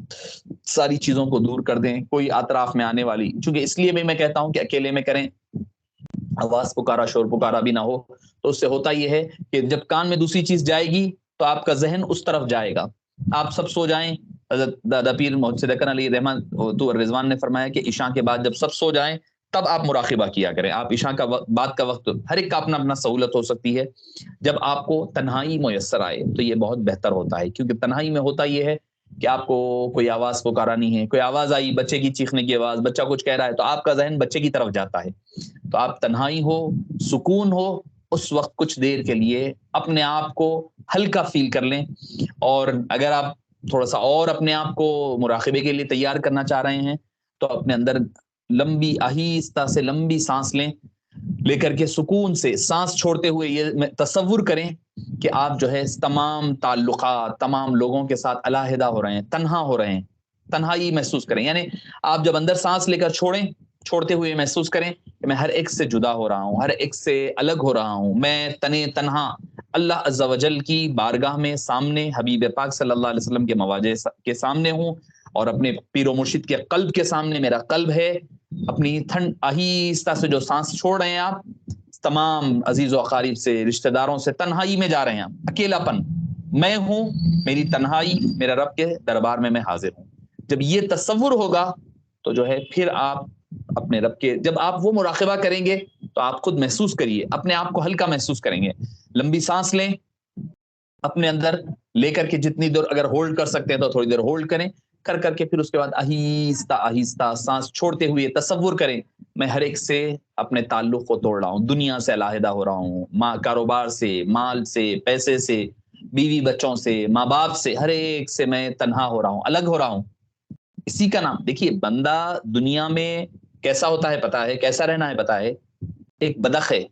ساری چیزوں کو دور کر دیں، کوئی اطراف میں آنے والی. چونکہ اس لیے بھی میں کہتا ہوں کہ اکیلے میں کریں، آواز پکارا شور پکارا بھی نہ ہو. تو اس سے ہوتا یہ ہے کہ جب کان میں دوسری چیز جائے گی تو آپ کا ذہن اس طرف جائے گا. آپ سب سو جائیں. حضرت دادا پیر محمد صدیق علیہ رحمت رضوان نے فرمایا کہ عشاء کے بعد جب سب سو جائیں تب آپ مراقبہ کیا کریں. آپ عشاء کا بعد کا وقت ہر ایک کا اپنا اپنا سہولت ہو سکتی ہے. جب آپ کو تنہائی میسر آئے تو یہ بہت بہتر ہوتا ہے، کیونکہ تنہائی میں ہوتا یہ ہے کہ آپ کو کوئی آواز پکارا نہیں ہے، کوئی آواز آئی بچے کی چیخنے کی آواز، بچہ کچھ کہہ رہا ہے تو آپ کا ذہن بچے کی طرف جاتا ہے. تو آپ تنہائی ہو، سکون ہو، اس وقت کچھ دیر کے لیے اپنے آپ کو ہلکا فیل کر لیں. اور اگر آپ تھوڑا سا اور اپنے آپ کو مراقبے کے لیے تیار کرنا چاہ رہے ہیں تو اپنے اندر لمبی آہستہ سے لمبی سانس لے کر کے سکون سے سانس چھوڑتے ہوئے یہ تصور کریں کہ آپ جو ہے تمام تعلقات، تمام لوگوں کے ساتھ علیحدہ ہو رہے ہیں، تنہا ہو رہے ہیں. تنہائی محسوس کریں. یعنی آپ جب اندر سانس لے کر چھوڑتے ہوئے محسوس کریں کہ میں ہر ایک سے جدا ہو رہا ہوں، ہر ایک سے الگ ہو رہا ہوں. میں تنہا اللہ عز و جل کی بارگاہ میں سامنے حبیب پاک صلی اللہ علیہ وسلم کے مواجہ کے سامنے ہوں اور اپنے پیر و مرشد کے قلب کے سامنے میرا قلب ہے. اپنی آہستہ سے جو سانس چھوڑ رہے ہیں آپ، تمام عزیز و اقارب سے، رشتہ داروں سے تنہائی میں جا رہے ہیں. اکیلا پن، میں ہوں، میری تنہائی میرا رب کے دربار میں حاضر ہوں. جب یہ تصور ہوگا تو جو ہے پھر آپ اپنے رب کے، جب آپ وہ مراقبہ کریں گے تو آپ خود محسوس کریے، اپنے آپ کو ہلکا محسوس کریں گے. لمبی سانس لیں، اپنے اندر لے کر کے جتنی دیر اگر ہولڈ کر سکتے ہیں تو تھوڑی دیر ہولڈ کریں، کر کے پھر اس کے بعد آہستہ آہستہ سانس چھوڑتے ہوئے تصور کریں میں ہر ایک سے اپنے تعلق کو توڑ رہا ہوں، دنیا سے علیحدہ ہو رہا ہوں، کاروبار سے، مال سے، پیسے سے، بیوی بچوں سے، ماں باپ سے، ہر ایک سے میں تنہا ہو رہا ہوں، الگ ہو رہا ہوں. اسی کا نام دیکھیے، بندہ دنیا میں کیسا ہوتا ہے پتا ہے، کیسا رہنا ہے پتا ہے. ایک بدخ ہے،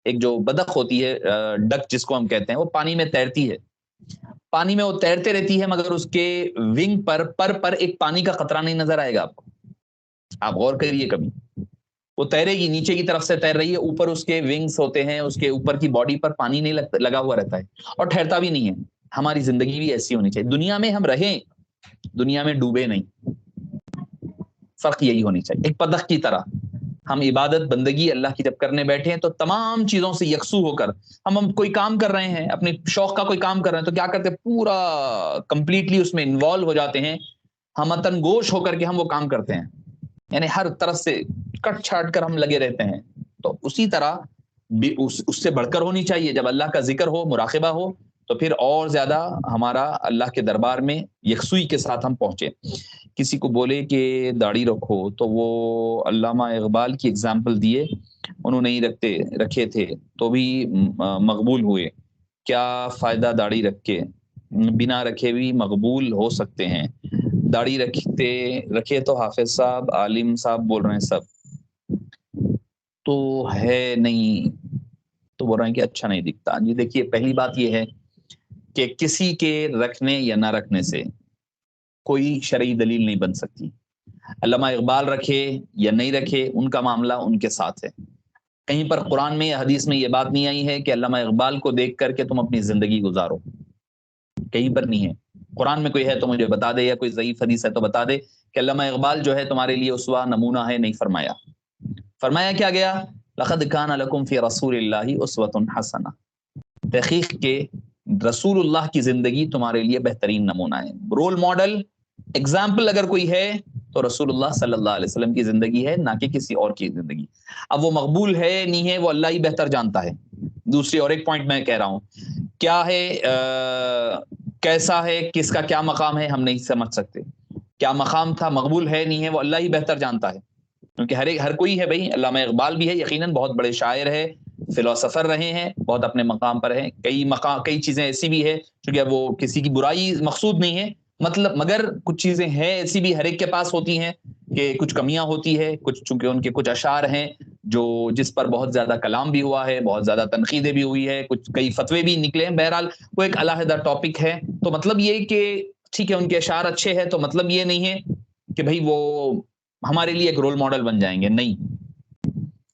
ایک جو بدخ ہوتی ہے ڈک جس کو ہم کہتے ہیں، وہ پانی میں تیرتی ہے. پانی میں وہ تیرتے رہتی ہے مگر اس کے ونگ پر ایک پانی کا قطرہ نہیں نظر آئے گا آپ کو. آپ غور کریے کبھی، وہ تیرے گی، نیچے کی طرف سے تیر رہی ہے، اوپر اس کے ونگز ہوتے ہیں، اس کے اوپر کی باڈی پر پانی نہیں لگا ہوا رہتا ہے اور ٹھہرتا بھی نہیں ہے. ہماری زندگی بھی ایسی ہونی چاہیے. دنیا میں ہم رہیں، دنیا میں ڈوبے نہیں. فرق یہی ہونی چاہیے. ایک بدخ کی طرح ہم عبادت بندگی اللہ کی جب کرنے بیٹھے ہیں تو تمام چیزوں سے یکسو ہو کر ہم کوئی کام کر رہے ہیں، اپنے شوق کا کوئی کام کر رہے ہیں تو کیا کرتے ہیں، پورا کمپلیٹلی اس میں انوالو ہو جاتے ہیں، ہمتن گوش ہو کر کے ہم وہ کام کرتے ہیں، یعنی ہر طرف سے کٹ چھاٹ کر ہم لگے رہتے ہیں۔ تو اسی طرح بھی اس سے بڑھ کر ہونی چاہیے، جب اللہ کا ذکر ہو، مراقبہ ہو، تو پھر اور زیادہ ہمارا اللہ کے دربار میں یکسوئی کے ساتھ ہم پہنچے۔ کسی کو بولے کہ داڑھی رکھو تو وہ علامہ اقبال کی اگزامپل دیے، انہوں نہیں رکھے تھے تو بھی مقبول ہوئے۔ کیا فائدہ داڑھی رکھ کے، بنا رکھے بھی مقبول ہو سکتے ہیں۔ داڑھی رکھے تو حافظ صاحب، عالم صاحب بول رہے ہیں سب تو ہے نہیں، تو بول رہے ہیں کہ اچھا نہیں دکھتا۔ جی دیکھیے، پہلی بات یہ ہے کہ کسی کے رکھنے یا نہ رکھنے سے کوئی شرعی دلیل نہیں بن سکتی۔ علامہ اقبال رکھے یا نہیں رکھے، ان کا معاملہ ان کے ساتھ ہے۔ کہیں پر قرآن میں یا حدیث میں یہ بات نہیں آئی ہے کہ علامہ اقبال کو دیکھ کر کے تم اپنی زندگی گزارو، کہیں پر نہیں ہے۔ قرآن میں کوئی ہے تو مجھے بتا دے، یا کوئی ضعیف حدیث ہے تو بتا دے کہ علامہ اقبال جو ہے تمہارے لیے اسوہ نمونہ ہے۔ نہیں فرمایا۔ فرمایا کیا گیا؟ لقد کان لکم فی رسول اللہ اسوۃ حسنہ، تحقیق کے رسول اللہ کی زندگی تمہارے لیے بہترین نمونہ ہے۔ رول ماڈل، ایگزامپل اگر کوئی ہے تو رسول اللہ صلی اللہ علیہ وسلم کی زندگی ہے، نہ کہ کسی اور کی زندگی۔ اب وہ مقبول ہے نہیں ہے، وہ اللہ ہی بہتر جانتا ہے۔ دوسری اور ایک پوائنٹ میں کہہ رہا ہوں، کیا ہے، کیسا ہے، کس کا کیا مقام ہے، ہم نہیں سمجھ سکتے۔ کیا مقام تھا، مقبول ہے نہیں ہے، وہ اللہ ہی بہتر جانتا ہے، کیونکہ ہر کوئی ہے بھائی۔ علامہ اقبال بھی ہے، یقیناً بہت بڑے شاعر ہے، فلاسفر رہے ہیں، بہت اپنے مقام پر ہیں۔ کئی چیزیں ایسی بھی ہے، چونکہ وہ کسی کی برائی مقصود نہیں ہے، مطلب مگر کچھ چیزیں ہیں ایسی بھی ہر ایک کے پاس ہوتی ہیں کہ کچھ کمیاں ہوتی ہے، کچھ چونکہ ان کے کچھ اشعار ہیں جس پر بہت زیادہ کلام بھی ہوا ہے، بہت زیادہ تنقیدیں بھی ہوئی ہے، کئی فتوے بھی نکلے ہیں۔ بہرحال وہ ایک علیحدہ ٹاپک ہے۔ تو مطلب یہ کہ ٹھیک ہے ان کے اشعار اچھے ہیں، تو مطلب یہ نہیں ہے کہ بھائی وہ ہمارے لیے ایک رول ماڈل بن جائیں گے، نہیں۔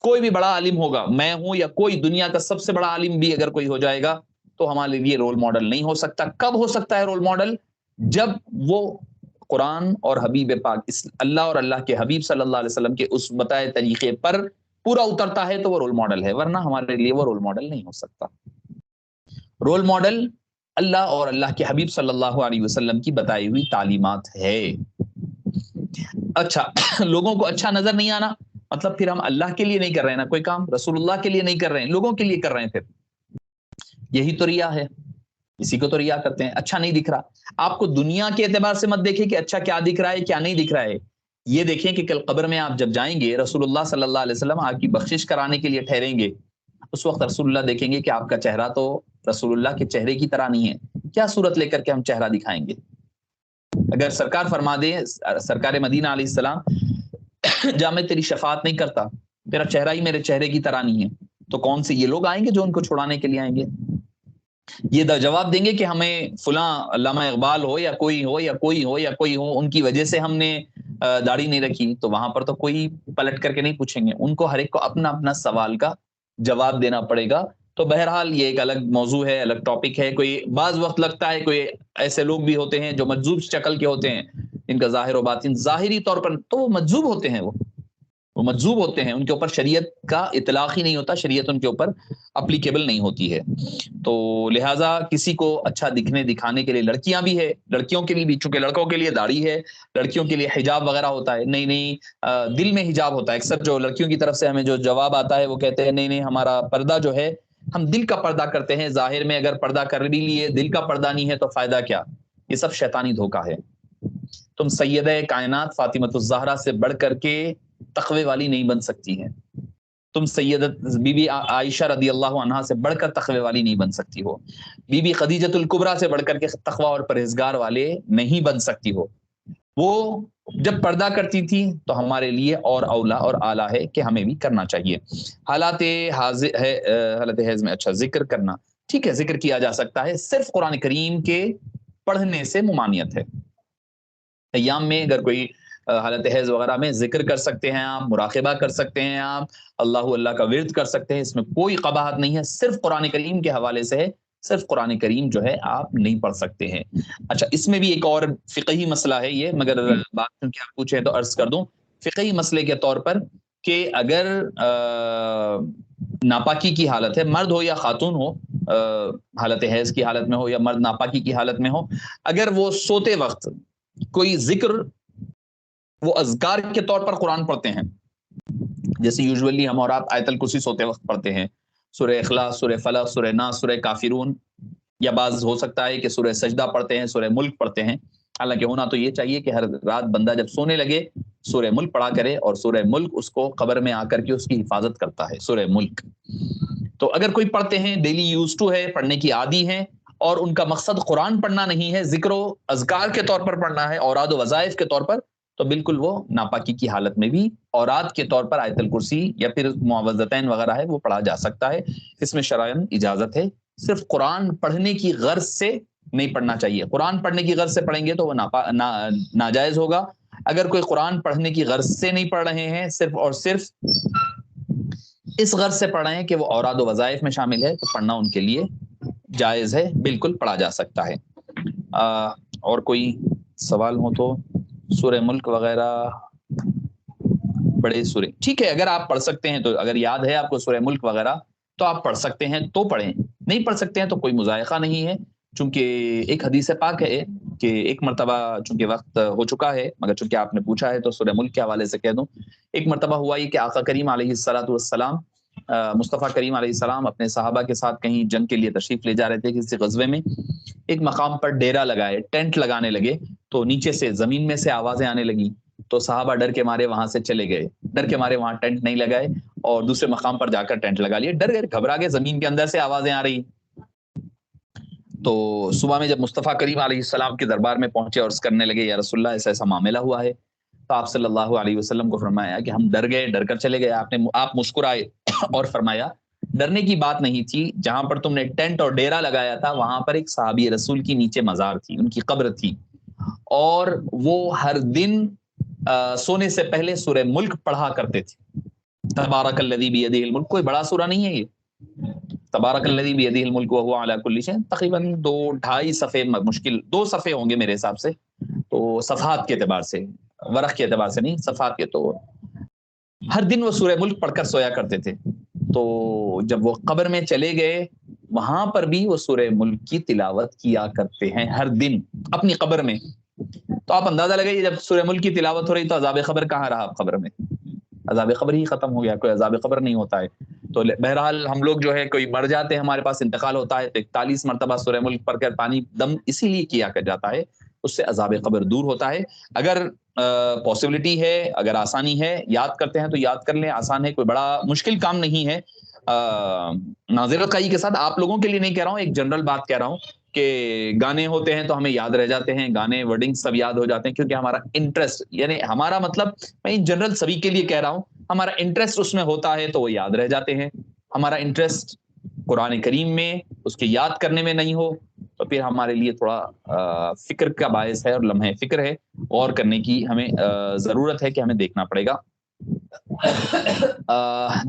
کوئی بھی بڑا عالم ہوگا، میں ہوں یا کوئی دنیا کا سب سے بڑا عالم بھی اگر کوئی ہو جائے گا تو ہمارے لیے رول ماڈل نہیں ہو سکتا۔ کب ہو سکتا ہے رول ماڈل؟ جب وہ قرآن اور حبیب پاک اللہ اور اللہ کے حبیب صلی اللہ علیہ وسلم کے اس بتائے طریقے پر پورا اترتا ہے تو وہ رول ماڈل ہے، ورنہ ہمارے لیے وہ رول ماڈل نہیں ہو سکتا۔ رول ماڈل اللہ اور اللہ کے حبیب صلی اللہ علیہ وسلم کی بتائی ہوئی تعلیمات ہے۔ اچھا، لوگوں کو اچھا نظر نہیں آنا مطلب پھر ہم اللہ کے لیے نہیں کر رہے ہیں نا کوئی کام، رسول اللہ کے لیے نہیں کر رہے ہیں، لوگوں کے لیے کر رہے ہیں، پھر یہی تو ریا ہے۔ اسی کو تو ریا کرتے ہیں۔ اچھا نہیں دکھ رہا، آپ کو دنیا کے اعتبار سے مت دیکھیں کہ اچھا کیا دکھ رہا ہے کیا نہیں دکھ رہا ہے، یہ دیکھیں کہ کل قبر میں آپ جب جائیں گے، رسول اللہ صلی اللہ علیہ وسلم آپ کی بخشش کرانے کے لیے ٹھہریں گے، اس وقت رسول اللہ دیکھیں گے کہ آپ کا چہرہ تو رسول اللہ کے چہرے کی طرح نہیں ہے، کیا صورت لے کر کے ہم چہرہ دکھائیں گے؟ اگر سرکار فرما دے، سرکار مدینہ علیہ السلام، جب میں تیری شفاعت نہیں کرتا، تیرا چہرہ ہی میرے چہرے کی طرح نہیں ہے، تو کون سے یہ لوگ آئیں گے جو ان کو چھڑانے کے لیے آئیں گے؟ یہ جواب دیں گے کہ ہمیں فلاں علامہ اقبال ہو یا کوئی ہو یا کوئی ہو یا کوئی ہو، ان کی وجہ سے ہم نے داڑھی نہیں رکھی، تو وہاں پر تو کوئی پلٹ کر کے نہیں پوچھیں گے، ان کو ہر ایک کو اپنا اپنا سوال کا جواب دینا پڑے گا۔ تو بہرحال یہ ایک الگ موضوع ہے، الگ ٹاپک ہے۔ کوئی بعض وقت لگتا ہے کوئی ایسے لوگ بھی ہوتے ہیں جو مجذوب شکل کے ہوتے ہیں، ان کا ظاہر و باطن ظاہری طور پر تو وہ مجذوب ہوتے ہیں، وہ مجذوب ہوتے ہیں، ان کے اوپر شریعت کا اطلاق ہی نہیں ہوتا، شریعت ان کے اوپر اپلیکیبل نہیں ہوتی ہے۔ تو لہٰذا کسی کو اچھا دکھانے کے لیے لڑکیاں بھی ہے، لڑکیوں کے لیے بھی، چونکہ لڑکوں کے لیے داڑھی ہے، لڑکیوں کے لیے حجاب وغیرہ ہوتا ہے، نہیں دل میں حجاب ہوتا ہے۔ اکثر جو لڑکیوں کی طرف سے ہمیں جو جواب آتا ہے وہ کہتے ہیں نہیں ہمارا پردہ جو ہے ہم دل کا پردہ کرتے ہیں، ظاہر میں اگر پردہ کر بھی لیے دل کا پردہ نہیں ہے تو فائدہ کیا؟ یہ سب شیطانی دھوکہ ہے۔ تم سیدہ کائنات فاطمۃ الزہرا سے بڑھ کر کے تقوی والی نہیں بن سکتی ہے، تم سیدت بی بی عائشہ رضی اللہ عنہا سے بڑھ کر تقوی والی نہیں بن سکتی ہو، بی بی خدیجۃ الکبریٰ سے بڑھ کر کے تقوی اور پرہیزگار والے نہیں بن سکتی ہو۔ وہ جب پردہ کرتی تھی تو ہمارے لیے اور اولا اور اعلیٰ ہے کہ ہمیں بھی کرنا چاہیے۔ حالات حیض میں اچھا ذکر کرنا ٹھیک ہے، ذکر کیا جا سکتا ہے، صرف قرآن کریم کے پڑھنے سے ممانعت ہے۔ ایام میں اگر کوئی حالت حیض وغیرہ میں ذکر کر سکتے ہیں آپ، مراقبہ کر سکتے ہیں آپ، اللہ کا ورد کر سکتے ہیں، اس میں کوئی قباحت نہیں ہے، صرف قرآن کریم کے حوالے سے ہے، صرف قرآن کریم جو ہے آپ نہیں پڑھ سکتے ہیں۔ اچھا، اس میں بھی ایک اور فقہی مسئلہ ہے یہ، مگر بات چونکہ آپ پوچھیں تو عرض کر دوں، فقہی مسئلے کے طور پر کہ اگر ناپاکی کی حالت ہے، مرد ہو یا خاتون ہو، حالت حیض کی حالت میں ہو یا مرد ناپاکی کی حالت میں ہو، اگر وہ سوتے وقت کوئی ذکر وہ اذکار کے طور پر قرآن پڑھتے ہیں، جیسے یوزولی ہم اور آپ آیت الکرسی سوتے وقت پڑھتے ہیں، سورہ اخلاص، سورہ فلق، سورہ ناس، سورہ کافرون، یا بعض ہو سکتا ہے کہ سورہ سجدہ پڑھتے ہیں، سورہ ملک پڑھتے ہیں۔ حالانکہ ہونا تو یہ چاہیے کہ ہر رات بندہ جب سونے لگے سورہ ملک پڑھا کرے، اور سورہ ملک اس کو قبر میں آ کر کے اس کی حفاظت کرتا ہے، سورہ ملک۔ تو اگر کوئی پڑھتے ہیں، ڈیلی یوز ٹو ہے، پڑھنے کی عادی ہے، اور ان کا مقصد قرآن پڑھنا نہیں ہے، ذکر و اذکار کے طور پر پڑھنا ہے، اوراد و وظائف کے طور پر، تو بالکل وہ ناپاکی کی حالت میں بھی اوراد کے طور پر آیت الکرسی یا پھر معوذتین وغیرہ ہے وہ پڑھا جا سکتا ہے، اس میں شرعاً اجازت ہے۔ صرف قرآن پڑھنے کی غرض سے نہیں پڑھنا چاہیے، قرآن پڑھنے کی غرض سے پڑھیں گے تو وہ ناجائز ہوگا۔ اگر کوئی قرآن پڑھنے کی غرض سے نہیں پڑھ رہے ہیں، صرف اور صرف اس غرض سے پڑھ رہے ہیں کہ وہ اوراد و وظائف میں شامل ہے، تو پڑھنا ان کے لیے جائز ہے، بالکل پڑھا جا سکتا ہے۔ اور کوئی سوال ہو تو سورہ ملک وغیرہ بڑے سورے ٹھیک ہے، اگر آپ پڑھ سکتے ہیں تو، اگر یاد ہے آپ کو سورہ ملک وغیرہ تو آپ پڑھ سکتے ہیں تو پڑھیں، نہیں پڑھ سکتے ہیں تو کوئی مضائقہ نہیں ہے، چونکہ ایک حدیث پاک ہے کہ ایک مرتبہ، چونکہ وقت ہو چکا ہے مگر چونکہ آپ نے پوچھا ہے تو سورہ ملک کے حوالے سے کہہ دوں، ایک مرتبہ ہوا یہ کہ آقا کریم علیہ الصلوۃ والسلام، مصطفیٰ کریم علیہ السلام اپنے صحابہ کے ساتھ کہیں جنگ کے لیے تشریف لے جا رہے تھے کسی غزوے میں، ایک مقام پر ڈیرا لگائے، ٹینٹ لگانے لگے، تو نیچے سے زمین میں سے آوازیں آنے لگی، تو صحابہ ڈر کے مارے وہاں سے چلے گئے، ڈر کے مارے وہاں ٹینٹ نہیں لگائے اور دوسرے مقام پر جا کر ٹینٹ لگا لیے، ڈر گئے، گھبرا گئے، زمین کے اندر سے آوازیں آ رہی۔ تو صبح میں جب مصطفیٰ کریم علیہ السلام کے دربار میں پہنچے اور عرض کرنے لگے یا رسول اللہ ایسا ایسا معاملہ ہوا ہے، تو آپ صلی اللہ علیہ وسلم کو فرمایا کہ ہم ڈر گئے، ڈر کر چلے گئے، آپ مسکرائے اور فرمایا ڈرنے کی بات نہیں تھی، جہاں پر تم نے ٹینٹ اور ڈیرا لگایا تھا وہاں پر ایک صحابی رسول کی نیچے مزار تھی، ان کی قبر تھی، اور وہ ہر دن سونے سے پہلے سورہ ملک پڑھا کرتے تھے۔ تبارک الذی بیدہ الملک کوئی بڑا سورہ نہیں ہے یہ، تبارک الذی بیدہ الملک وہو علی کل شیء، تقریباً 2-2.5 صفحے، مشکل 2 صفحے ہوں گے میرے حساب سے، تو صفحات کے اعتبار سے، ورق کے اعتبار سے نہیں، صفحات کے، تو ہر دن وہ سورہ ملک پڑھ کر سویا کرتے تھے۔ تو جب وہ قبر میں چلے گئے وہاں پر بھی وہ سورہ ملک کی تلاوت کیا کرتے ہیں ہر دن اپنی قبر میں۔ تو آپ اندازہ لگائیے جب سورہ ملک کی تلاوت ہو رہی تو عذاب قبر کہاں رہا؟ قبر میں، عذاب قبر ہی ختم ہو گیا، کوئی عذاب قبر نہیں ہوتا ہے۔ تو بہرحال ہم لوگ جو ہے کوئی مر جاتے ہیں، ہمارے پاس انتقال ہوتا ہے تو 41 مرتبہ سورہ ملک پڑھ کر پانی دم اسی لیے کیا کر جاتا ہے، اس سے عذاب قبر دور ہوتا ہے۔ اگر پاسبلٹی ہے، اگر آسانی ہے، یاد کرتے ہیں تو یاد کر لیں، آسان ہے، کوئی بڑا مشکل کام نہیں ہے۔ ناظرت خائی کے ساتھ آپ لوگوں کے لیے نہیں کہہ رہا ہوں، ایک جنرل بات کہہ رہا ہوں کہ گانے ہوتے ہیں تو ہمیں یاد رہ جاتے ہیں، گانے ورڈنگ سب یاد ہو جاتے ہیں، کیونکہ ہمارا انٹرسٹ، یعنی ہمارا مطلب، میں جنرل سبھی کے لیے کہہ رہا ہوں، ہمارا انٹرسٹ اس میں ہوتا ہے تو وہ یاد رہ جاتے ہیں۔ ہمارا انٹرسٹ قرآن کریم میں، اس کے یاد کرنے میں نہیں ہو تو پھر ہمارے لیے تھوڑا فکر کا باعث ہے اور لمحہ فکر ہے، غور کرنے کی ہمیں ضرورت ہے کہ ہمیں دیکھنا پڑے گا۔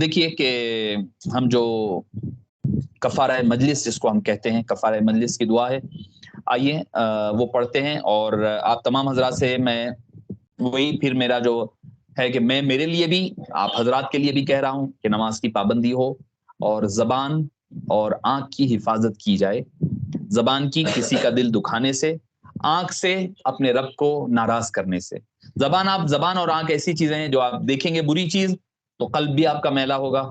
دیکھیے کہ ہم جو کفارہ مجلس جس کو ہم کہتے ہیں، کفارہ مجلس کی دعا ہے، آئیے وہ پڑھتے ہیں، اور آپ تمام حضرات سے میں وہی پھر میرا جو ہے کہ میں میرے لیے بھی، آپ حضرات کے لیے بھی کہہ رہا ہوں کہ نماز کی پابندی ہو، اور زبان اور آنکھ کی حفاظت کی جائے، زبان کی کسی کا دل دکھانے سے، آنکھ سے اپنے رب کو ناراض کرنے سے۔ زبان اور آنکھ ایسی چیزیں ہیں جو آپ دیکھیں گے بری چیز تو قلب بھی آپ کا میلا ہوگا،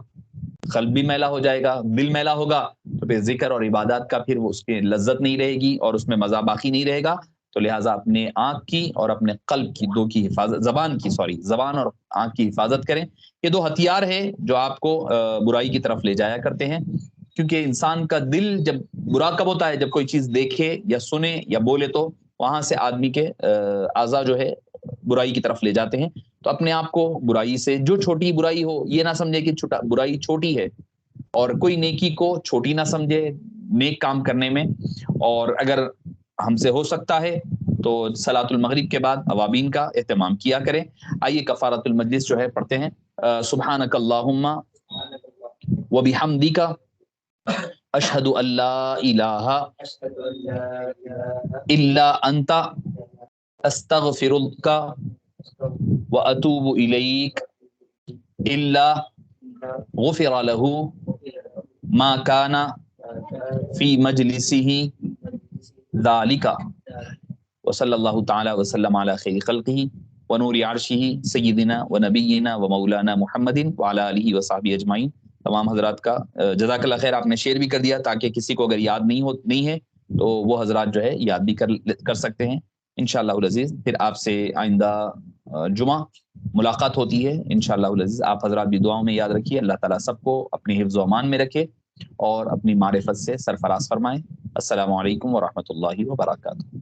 قلب بھی میلا ہو جائے گا، دل میلا ہوگا، تو پھر ذکر اور عبادات کا پھر اس کی لذت نہیں رہے گی اور اس میں مزہ باقی نہیں رہے گا۔ تو لہٰذا اپنے آنکھ کی اور اپنے قلب کی دو کی حفاظت، زبان اور آنکھ کی حفاظت کریں۔ یہ دو ہتھیار ہے جو آپ کو برائی کی طرف لے جایا کرتے ہیں، کیونکہ انسان کا دل جب برا کب ہوتا ہے؟ جب کوئی چیز دیکھے یا سنے یا بولے تو وہاں سے آدمی کے اعضاء جو ہے برائی کی طرف لے جاتے ہیں۔ تو اپنے آپ کو برائی سے، جو چھوٹی برائی ہو، یہ نہ سمجھے کہ برائی چھوٹی ہے، اور کوئی نیکی کو چھوٹی نہ سمجھے نیک کام کرنے میں۔ اور اگر ہم سے ہو سکتا ہے تو صلاۃ المغرب کے بعد اوابین کا اہتمام کیا کریں۔ آئیے کفارۃ المجلس جو ہے پڑھتے ہیں۔ سبحانک اللہم وبحمدک اشہد ان لا الہ الا انت استغفرک واتوب الیک الا غفر له ما كان في مجلسه ذلك وصلی اللہ تعالی وسلم علی خیر خلقہ ونور عرشہ سیدنا ونبینا ومولانا محمد وعلی آلہ وصحبہ اجمعین۔ تمام حضرات کا جزاک اللہ خیر، آپ نے شیئر بھی کر دیا تاکہ کسی کو اگر یاد نہیں ہے تو وہ حضرات جو ہے یاد بھی کر سکتے ہیں انشاءاللہ العزیز۔ پھر آپ سے آئندہ جمعہ ملاقات ہوتی ہے انشاءاللہ العزیز۔ آپ حضرات بھی دعاؤں میں یاد رکھیے، اللہ تعالیٰ سب کو اپنی حفظ و امان میں رکھے اور اپنی معرفت سے سرفراز فرمائے۔ السلام علیکم ورحمۃ اللہ وبرکاتہ۔